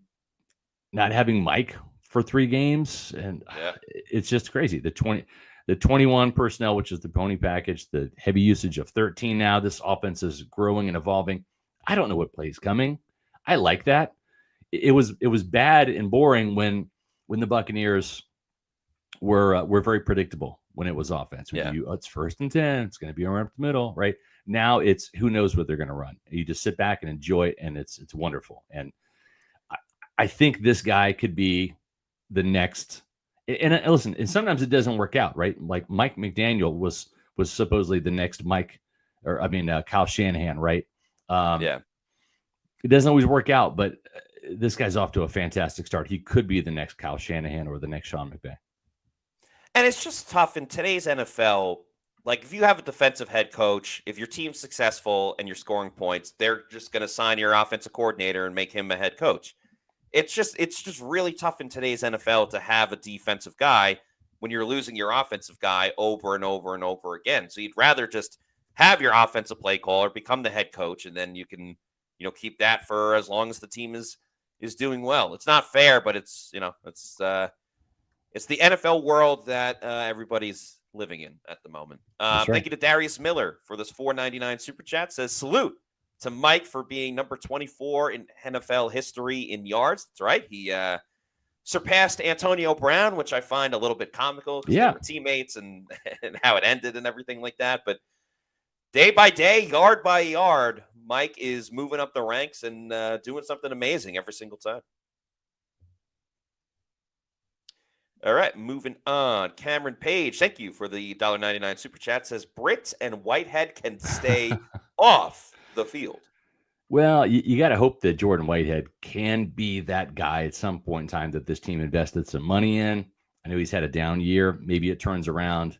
not having Mike for 3 games, and it's just crazy. The 21 personnel, which is the pony package, the heavy usage of 13 now. This offense is growing and evolving. I don't know what play's coming. I like that. It was bad and boring when the Buccaneers were very predictable when it was offense. It's 1st and 10. It's going to be around the middle, right? Now it's who knows what they're going to run. You just sit back and enjoy it, and it's wonderful. And I think this guy could be the next. And listen, and sometimes it doesn't work out, right? Like Mike McDaniel was supposedly the next Kyle Shanahan, right? It doesn't always work out, but this guy's off to a fantastic start. He could be the next Kyle Shanahan or the next Sean McVay. And it's just tough in today's NFL. Like, if you have a defensive head coach, if your team's successful and you're scoring points, they're just going to sign your offensive coordinator and make him a head coach. It's just really tough in today's NFL to have a defensive guy when you're losing your offensive guy over and over and over again. So you'd rather just have your offensive play caller become the head coach, and then you can, keep that for as long as the team is doing well. It's not fair, but it's the NFL world that everybody's living in at the moment. Right. Thank you to Darius Miller for this $4.99 super chat. Says, salute to Mike for being number 24 in NFL history in yards. That's right. He surpassed Antonio Brown, which I find a little bit comical because they were teammates and how it ended and everything like that. But day by day, yard by yard, Mike is moving up the ranks and doing something amazing every single time. All right, moving on. Cameron Page, thank you for the $1.99 super chat. Says Britt and Whitehead can stay off the field. Well, you got to hope that Jordan Whitehead can be that guy at some point in time that this team invested some money in. I know he's had a down year. Maybe it turns around.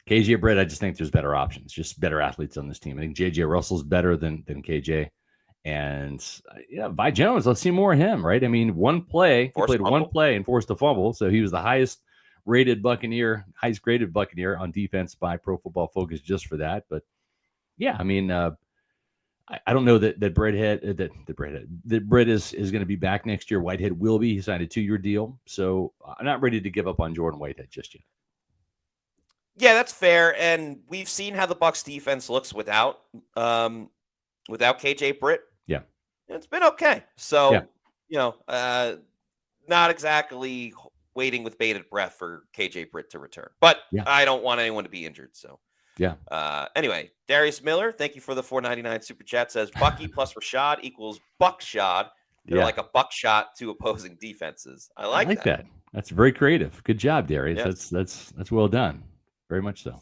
KJ Britt, I just think there's better options, just better athletes on this team. I think JJ Russell's better than KJ. And Vi Jones, let's see more of him, right? I mean, he played one play and forced a fumble. So he was the highest graded Buccaneer on defense by Pro Football Focus just for that. But yeah, I mean, I don't know that Britt is going to be back next year. Whitehead will be. He signed a 2-year deal. So I'm not ready to give up on Jordan Whitehead just yet. Yeah, that's fair. And we've seen how the Bucs defense looks without KJ Britt. Yeah. It's been okay. So, not exactly waiting with bated breath for KJ Britt to return. But I don't want anyone to be injured. So, anyway, Darius Miller, thank you for the $4.99 super chat. Says Bucky plus Rashad equals buckshot. They're like a buckshot to opposing defenses. I like that. That's very creative. Good job, Darius. Yes. That's well done. Very much so.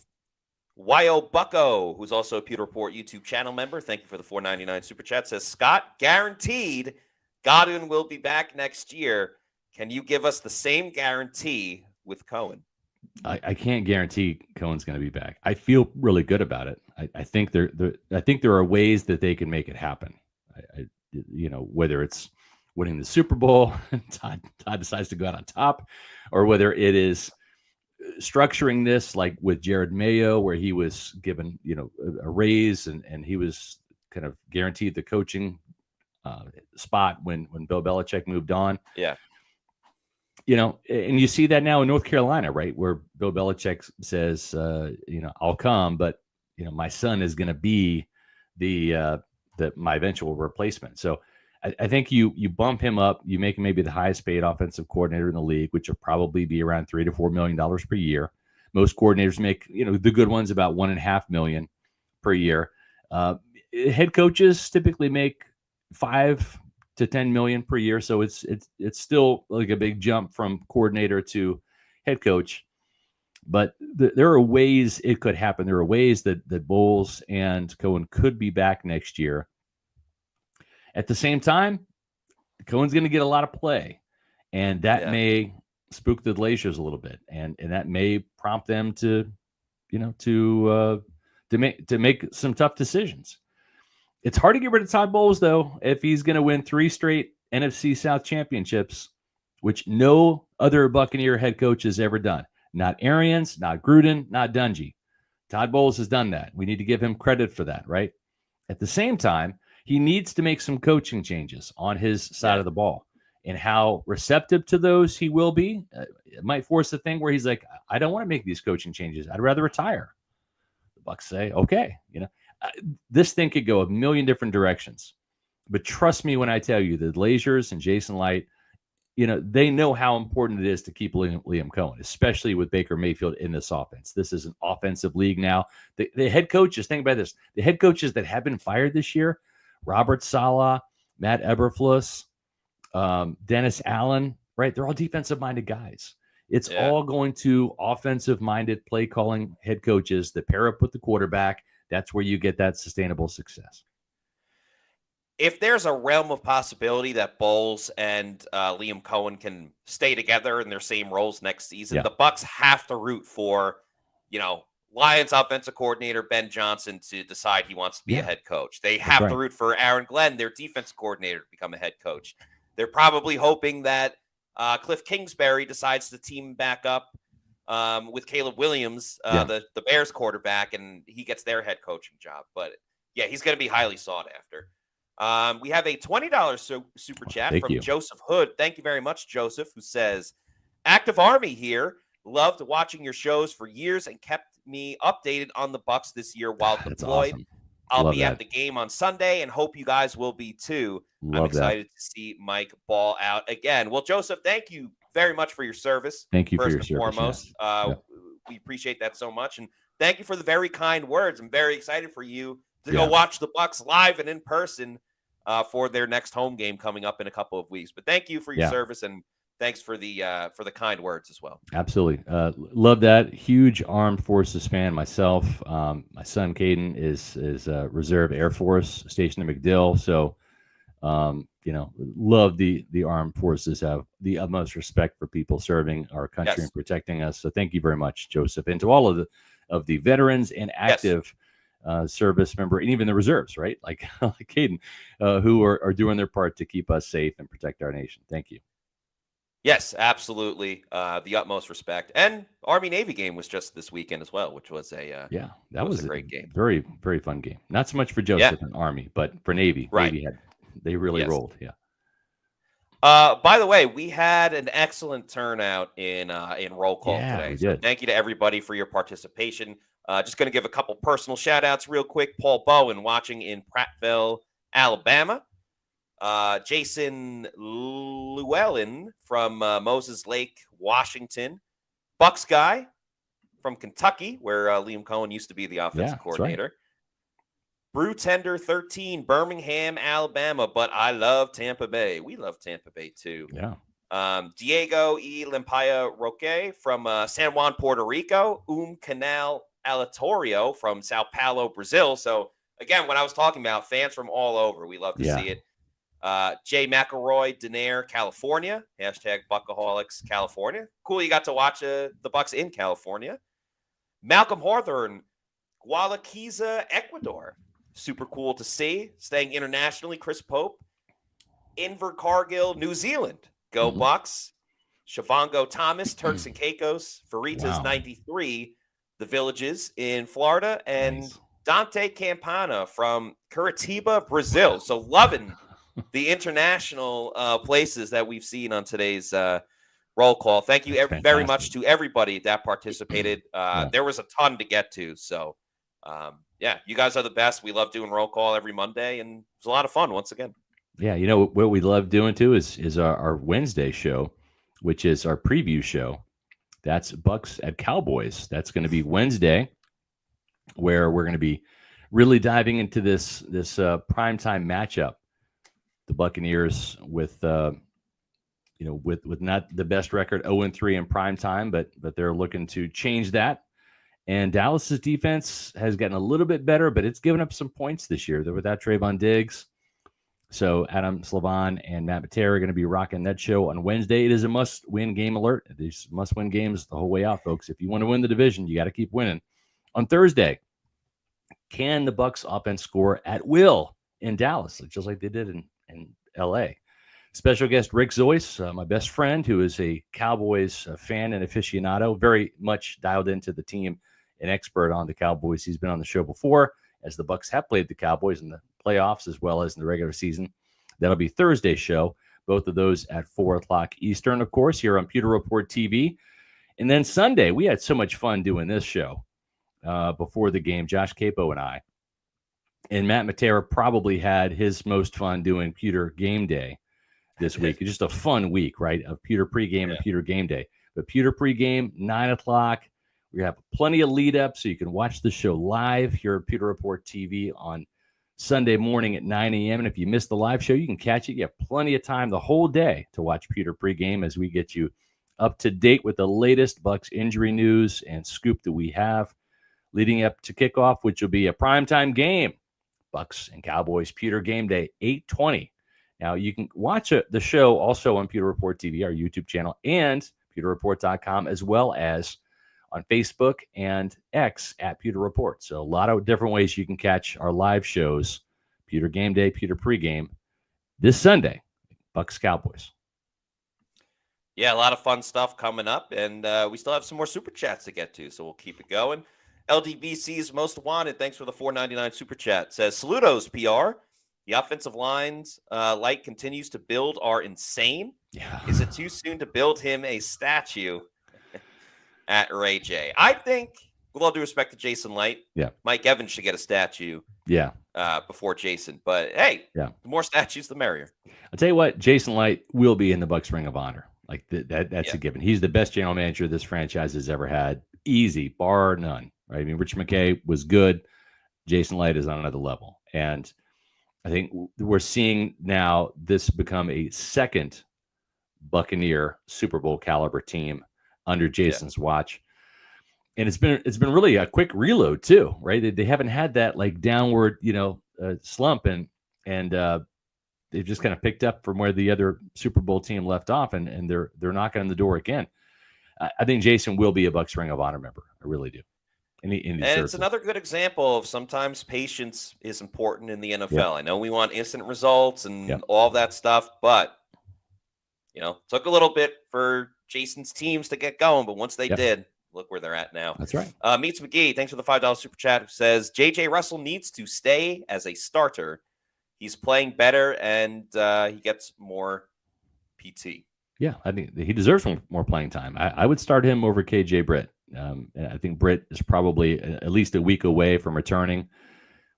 Y.O. Bucko, who's also a Pewter Report YouTube channel member, thank you for the $4.99 super chat, says, Scott, guaranteed Godwin will be back next year. Can you give us the same guarantee with Cohen? I can't guarantee Cohen's going to be back. I feel really good about it. I think there are ways that they can make it happen. Whether it's winning the Super Bowl, Todd decides to go out on top, or whether it is structuring this like with Jared Mayo, where he was given, a raise and he was kind of guaranteed the coaching spot when Bill Belichick moved on. Yeah. And you see that now in North Carolina, right? Where Bill Belichick says, I'll come, but my son is going to be my eventual replacement. So I think you bump him up, you make him maybe the highest paid offensive coordinator in the league, which will probably be around $3 to $4 million per year. Most coordinators make, the good ones about $1.5 million per year. Head coaches typically make $5 to $10 million per year. So it's still like a big jump from coordinator to head coach. But there are ways it could happen. There are ways that Bowles and Cohen could be back next year. At the same time, Cohen's going to get a lot of play, and that may spook the Glaciers a little bit, and that may prompt them to make some tough decisions. It's hard to get rid of Todd Bowles, though, if he's going to win 3 straight NFC South championships, which no other Buccaneer head coach has ever done. Not Arians, not Gruden, not Dungy. Todd Bowles has done that. We need to give him credit for that, right? At the same time, he needs to make some coaching changes on his side of the ball, and how receptive to those he will be. It might force a thing where he's like, I don't want to make these coaching changes. I'd rather retire. The Bucs say, okay, this thing could go a million different directions, but trust me when I tell you that Glaziers and Jason Light, they know how important it is to keep Liam Cohen, especially with Baker Mayfield in this offense. This is an offensive league now. The head coaches, think about this, the head coaches that have been fired this year, Robert Saleh, Matt Eberflus, Dennis Allen, right? They're all defensive-minded guys. It's all going to offensive-minded play-calling head coaches that pair up with the quarterback. That's where you get that sustainable success. if there's a realm of possibility that Bowles and Liam Cohen can stay together in their same roles next season, the Bucs have to root for, Lions offensive coordinator Ben Johnson to decide he wants to be a head coach. They have to root for Aaron Glenn, their defensive coordinator, to become a head coach. They're probably hoping that Cliff Kingsbury decides to team back up with Caleb Williams, the Bears quarterback, and he gets their head coaching job. But yeah, he's going to be highly sought after. We have a $20 super chat from Joseph Hood. Thank you very much, Joseph, who says, Active Army here. Loved watching your shows for years and kept me updated on the Bucs this year while deployed. Awesome. I'll be at the game on Sunday and hope you guys will be too. I'm excited to see Mike ball out again. Well, Joseph, thank you very much for your service. Thank you for your service. Foremost. We appreciate that so much. And thank you for the very kind words. I'm very excited for you to go watch the Bucs live and in person for their next home game coming up in a couple of weeks. But thank you for your service, and thanks for the kind words as well. Absolutely. Love that. Huge armed forces fan myself. My son Caden is Reserve Air Force stationed in MacDill. So, love the armed forces, have the utmost respect for people serving our country and protecting us. So thank you very much, Joseph. And to all of the veterans and active service member, and even the reserves, right? Like Caden, who are doing their part to keep us safe and protect our nation. Thank you. Yes, absolutely. The utmost respect. And Army-Navy game was just this weekend as well, which was a was a great game. Very, very fun game. Not so much for Joseph and Army, but for Navy. Right. Navy they really rolled. Yeah. By the way, we had an excellent turnout in roll call today. So thank you to everybody for your participation. Just going to give a couple personal shout outs real quick. Paul Bowen watching in Prattville, Alabama. Jason Llewellyn from Moses Lake, Washington. Bucs guy from Kentucky, where Liam Cohen used to be the offensive coordinator. Right. Brew Tender 13, Birmingham, Alabama, but I love Tampa Bay. We love Tampa Bay too. Yeah. Diego E. Limpaya Roque from San Juan, Puerto Rico. Canal Aleatorio from Sao Paulo, Brazil. So again, when I was talking about fans from all over, we love to see it. Jay McElroy, Denair, California. Hashtag Buckaholics, California. Cool, you got to watch the Bucs in California. Malcolm Hawthorne, Guadalquivir, Ecuador. Super cool to see. Staying internationally, Chris Pope. Invercargill, New Zealand. Go Bucs. Shavango Thomas, Turks and Caicos. Veritas 93, The Villages in Florida. And Dante Campana from Curitiba, Brazil. So loving the international places that we've seen on today's roll call. Thank you very much to everybody that participated. There was a ton to get to. So, you guys are the best. We love doing roll call every Monday, and it was a lot of fun once again. Yeah, what we love doing too is our Wednesday show, which is our preview show. That's Bucs at Cowboys. That's going to be Wednesday, where we're going to be really diving into this primetime matchup. The Buccaneers with not the best record, 0-3 in prime time, but they're looking to change that. And Dallas's defense has gotten a little bit better, but it's given up some points this year. They're without Trayvon Diggs. So Adam Slavon and Matt Matera are going to be rocking that show on Wednesday. It is a must-win game alert. These must-win games the whole way out, folks. If you want to win the division, you got to keep winning. On Thursday, can the Bucs offense score at will in Dallas, just like they did in L.A.? Special guest Rick Zoyce, my best friend, who is a Cowboys fan and aficionado, very much dialed into the team, an expert on the Cowboys. He's been on the show before, as the Bucs have played the Cowboys in the playoffs as well as in the regular season. That'll be Thursday's show, both of those at 4 o'clock Eastern, of course, here on Pewter Report TV. And then Sunday, we had so much fun doing this show before the game, Josh Capo and I. And Matt Matera probably had his most fun doing Pewter Game Day this week. It's just a fun week, right, of Pewter pregame and Pewter Game Day. But Pewter pregame, 9 o'clock. We have plenty of lead up, so you can watch the show live here at Pewter Report TV on Sunday morning at 9 a.m. And if you missed the live show, you can catch it. You have plenty of time the whole day to watch Pewter pregame as we get you up to date with the latest Bucs injury news and scoop that we have leading up to kickoff, which will be a primetime game. Bucs and Cowboys, Pewter Game Day, 8:20. Now, you can watch the show also on Pewter Report TV, our YouTube channel, and pewterreport.com, as well as on Facebook and X at Pewter Report. So a lot of different ways you can catch our live shows, Pewter Game Day, Pewter Pregame, this Sunday, Bucs Cowboys. Yeah, a lot of fun stuff coming up, and we still have some more super chats to get to, so we'll keep it going. LDBC's Most Wanted, thanks for the $4.99 super chat. Says, Saludos, PR. The offensive lines Light continues to build are insane. Yeah. Is it too soon to build him a statue at Ray J? I think, with all due respect to Jason Light, Mike Evans should get a statue before Jason. But, hey, the more statues, the merrier. I'll tell you what, Jason Light will be in the Bucs Ring of Honor. Like that's a given. He's the best general manager this franchise has ever had. Easy, bar none. Right? I mean, Rich McKay was good. Jason Light is on another level. And I think we're seeing now this become a second Buccaneer Super Bowl caliber team under Jason's watch. And it's been really a quick reload too, right? They haven't had that like downward, slump and they've just kind of picked up from where the other Super Bowl team left off, and they're knocking on the door again. I think Jason will be a Bucs Ring of Honor member. I really do. And it's another good example of sometimes patience is important in the NFL. I know we want instant results and all of that stuff, but took a little bit for Jason's teams to get going. But once they did, look where they're at now. That's right. Meets McGee, thanks for the $5 super chat, who says JJ Russell needs to stay as a starter. He's playing better and he gets more PT. Yeah, I think he deserves more playing time. I would start him over KJ Britt. I think Britt is probably at least a week away from returning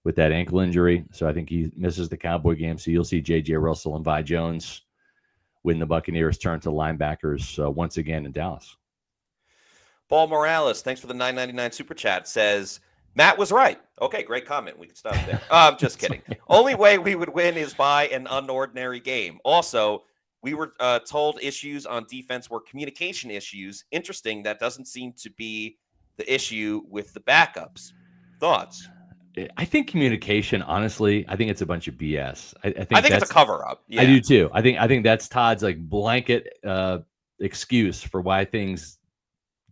with that ankle injury. So I think he misses the Cowboy game. So you'll see J.J. Russell and Vi Jones when the Buccaneers turn to linebackers once again in Dallas. Paul Morales, thanks for the $9.99 super chat, says, Matt was right. Okay, great comment. We can stop there. I'm just kidding. Only way we would win is by an unordinary game. Also, we were told issues on defense were communication issues. Interesting. That doesn't seem to be the issue with the backups. Thoughts? I think communication, honestly, I think it's a bunch of BS. I think it's a cover-up. Yeah. I do too. I think that's Todd's like blanket excuse for why things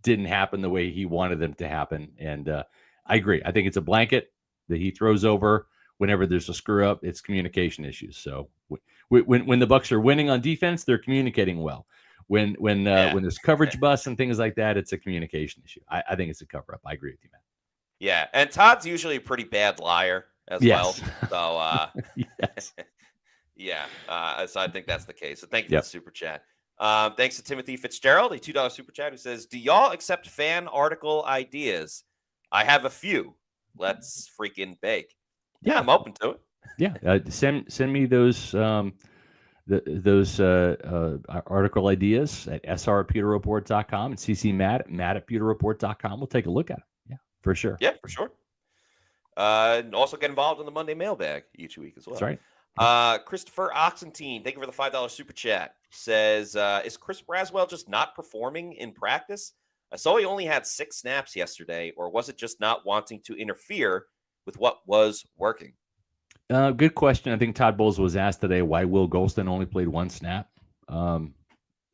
didn't happen the way he wanted them to happen. And I agree. I think it's a blanket that he throws over whenever there's a screw up. It's communication issues. So when the Bucs are winning on defense, they're communicating well. When there's coverage busts and things like that, it's a communication issue. I think it's a cover up. I agree with you, man. Yeah, and Todd's usually a pretty bad liar as well. So so I think that's the case. So thank you for the super chat. Thanks to Timothy Fitzgerald, a $2 super chat, who says, "Do y'all accept fan article ideas? I have a few. Let's freaking bake." Yeah, I'm open to it. Yeah, send me those article ideas at sr@pewterreport.com and cc Matt at pewterreport.com. We'll take a look at it. Yeah, for sure. Yeah, for sure. And also get involved in the Monday mailbag each week as well. That's right. Christopher Oxentine, thank you for the $5 super chat, says, is Chris Braswell just not performing in practice? I saw he only had 6 snaps yesterday, or was it just not wanting to interfere with what was working? Good question. I think Todd Bowles was asked today why Will Golston only played 1 snap.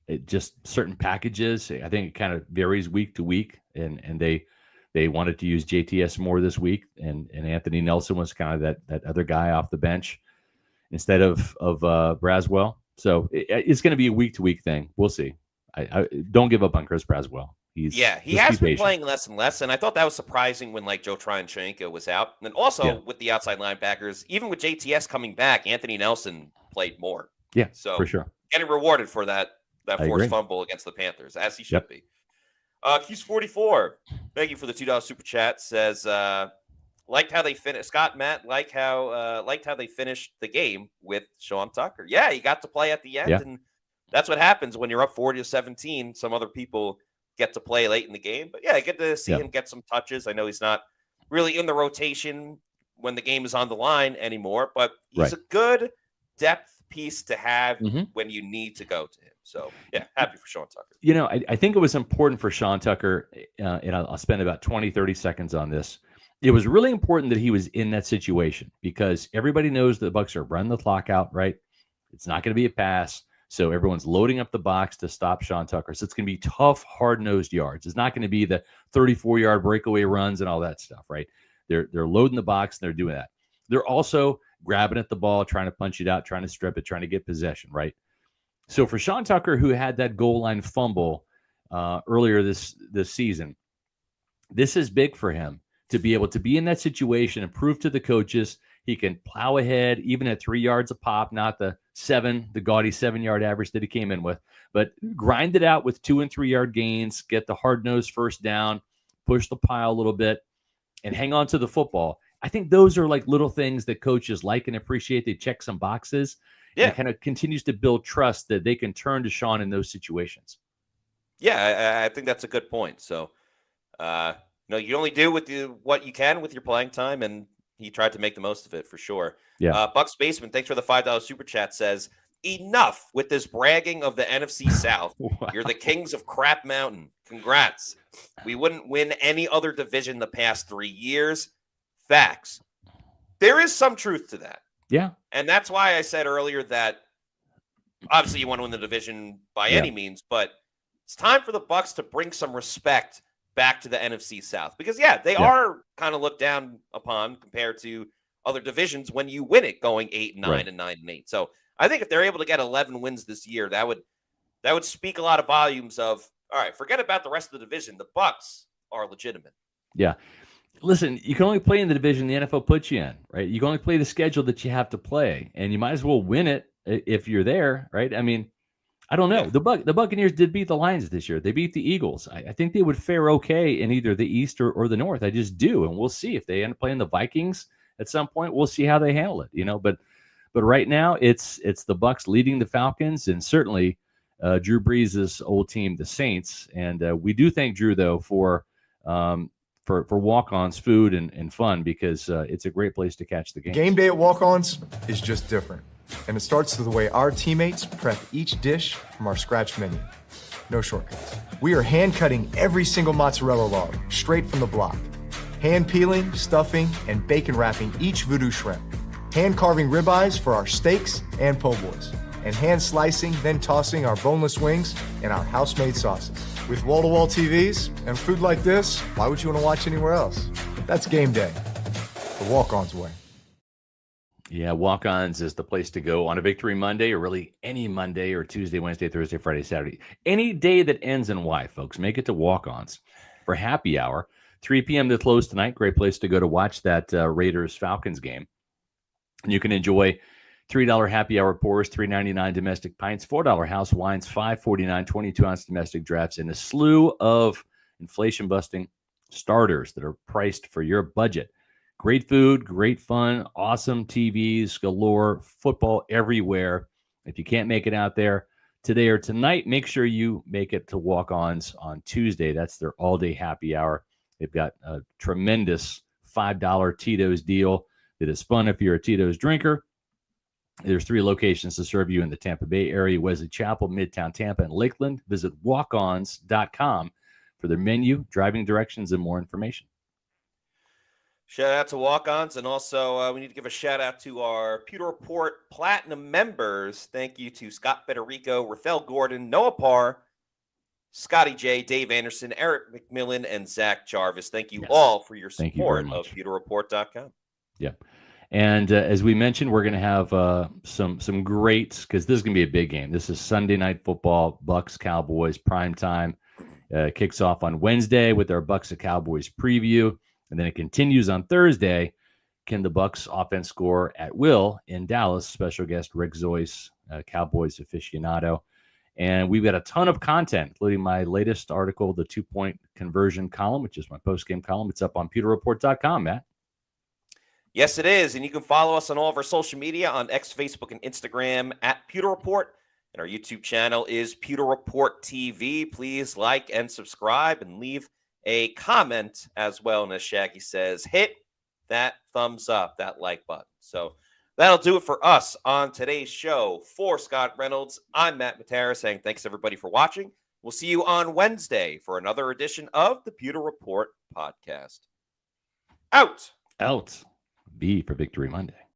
It just certain packages. I think it kind of varies week to week, and they wanted to use JTS more this week, and Anthony Nelson was kind of that other guy off the bench instead of Braswell. So it's going to be a week to week thing. We'll see. I don't give up on Chris Braswell. He has been playing less and less, and I thought that was surprising when Joe Tryon-Shoyinka was out. And then also with the outside linebackers, even with JTS coming back, Anthony Nelson played more. Yeah, so for sure. Getting rewarded for that forced fumble against the Panthers, as he should be. Q's44, thank you for the $2 super chat, says, liked how they finished. Scott, Matt, liked how they finished the game with Sean Tucker. Yeah, he got to play at the end, and that's what happens when you're up 40-17. Some other people get to play late in the game. But I get to see him get some touches. I know he's not really in the rotation when the game is on the line anymore, but he's a good depth piece to have when you need to go to him. So, happy for Sean Tucker. I think it was important for Sean Tucker, and I'll spend about 20, 30 seconds on this. it was really important that he was in that situation because everybody knows the Bucs are running the clock out, right? It's not going to be a pass. So everyone's loading up the box to stop Sean Tucker. So it's going to be tough, hard-nosed yards. It's not going to be the 34-yard breakaway runs and all that stuff, right? They're loading the box and they're doing that. They're also grabbing at the ball, trying to punch it out, trying to strip it, trying to get possession, right? So for Sean Tucker, who had that goal line fumble earlier this season, this is big for him to be able to be in that situation and prove to the coaches he can plow ahead, even at 3 yards a pop, not the gaudy 7-yard average that he came in with, but grind it out with 2 and 3 yard gains, get the hard-nosed first down, push the pile a little bit, and hang on to the football. I think those are like little things that coaches like and appreciate. They check some boxes. Yeah. And it kind of continues to build trust that they can turn to Sean in those situations. Yeah, I think that's a good point. So, you only do with what you can with your playing time, and he tried to make the most of it for sure. Yeah. Bucks Basement, thanks for the $5 super chat, says, enough with this bragging of the NFC South. Wow. You're the kings of Crap Mountain. Congrats. We wouldn't win any other division the past 3 years. Facts. There is some truth to that. Yeah. And that's why I said earlier that obviously you want to win the division by any means, but it's time for the Bucs to bring some respect back to the NFC South because, they are kind of looked down upon compared to other divisions when you win it going 8-9 and 9-8. So I think if they're able to get 11 wins this year, that would speak a lot of volumes of, all right, forget about the rest of the division. The Bucs are legitimate. Yeah. Listen, you can only play in the division the NFL puts you in, right? You can only play the schedule that you have to play, and you might as well win it if you're there, right? I mean, I don't know. Yeah. The Buccaneers did beat the Lions this year. They beat the Eagles. I think they would fare okay in either the East or the North. I just do, and we'll see if they end up playing the Vikings at some point. We'll see how they handle it, But right now, it's the Bucs leading the Falcons, and certainly Drew Brees' old team, the Saints. And we do thank Drew though for walk-ons, food, and fun because it's a great place to catch the game. Game day at Walk-Ons is just different. And it starts with the way our teammates prep each dish from our scratch menu. No shortcuts. We are hand-cutting every single mozzarella log straight from the block. Hand-peeling, stuffing, and bacon wrapping each voodoo shrimp. Hand-carving ribeyes for our steaks and po' boys. And hand-slicing, then tossing our boneless wings in our house-made sauces. With wall-to-wall TVs and food like this, why would you want to watch anywhere else? That's game day. The Walk-Ons way. Yeah, Walk-Ons is the place to go on a Victory Monday or really any Monday or Tuesday, Wednesday, Thursday, Friday, Saturday. Any day that ends in Y, folks. Make it to Walk-Ons for happy hour. 3 p.m. to close tonight. Great place to go to watch that Raiders-Falcons game. And you can enjoy $3 happy hour pours, $3.99 domestic pints, $4 house wines, $5.49 22-ounce domestic drafts, and a slew of inflation-busting starters that are priced for your budget. Great food, great fun, awesome TVs, galore, football everywhere. If you can't make it out there today or tonight, make sure you make it to Walk-Ons on Tuesday. That's their all-day happy hour. They've got a tremendous $5 Tito's deal that is fun if you're a Tito's drinker. There's 3 locations to serve you in the Tampa Bay area: Wesley Chapel, Midtown Tampa, and Lakeland. Visit walkons.com for their menu, driving directions, and more information. Shout out to Walk-Ons, and also we need to give a shout out to our Pewter Report Platinum members. Thank you to Scott Federico, Rafael Gordon, Noah Parr, Scotty J, Dave Anderson, Eric McMillan, and Zach Jarvis. Thank you all for your support of pewterreport.com. Yeah. And as we mentioned, we're going to have some great, because this is going to be a big game. This is Sunday Night Football, Bucs Cowboys prime time. Kicks off on Wednesday with our Bucs and Cowboys preview, and then it continues on Thursday. Can the Bucs offense score at will in Dallas? Special guest Rick Zoyce, Cowboys aficionado. And we've got a ton of content, including my latest article, the 2-point conversion column, which is my post-game column. It's up on pewterreport.com, Matt. Yes, it is. And you can follow us on all of our social media on X, Facebook, and Instagram at Pewter Report. And our YouTube channel is Pewter Report TV. Please like and subscribe and leave a comment as well. And as Shaggy says, hit that thumbs up, that like button. So that'll do it for us on today's show. For Scott Reynolds, I'm Matt Matera saying thanks, everybody, for watching. We'll see you on Wednesday for another edition of the Pewter Report podcast. Out. Out. B for Victory Monday.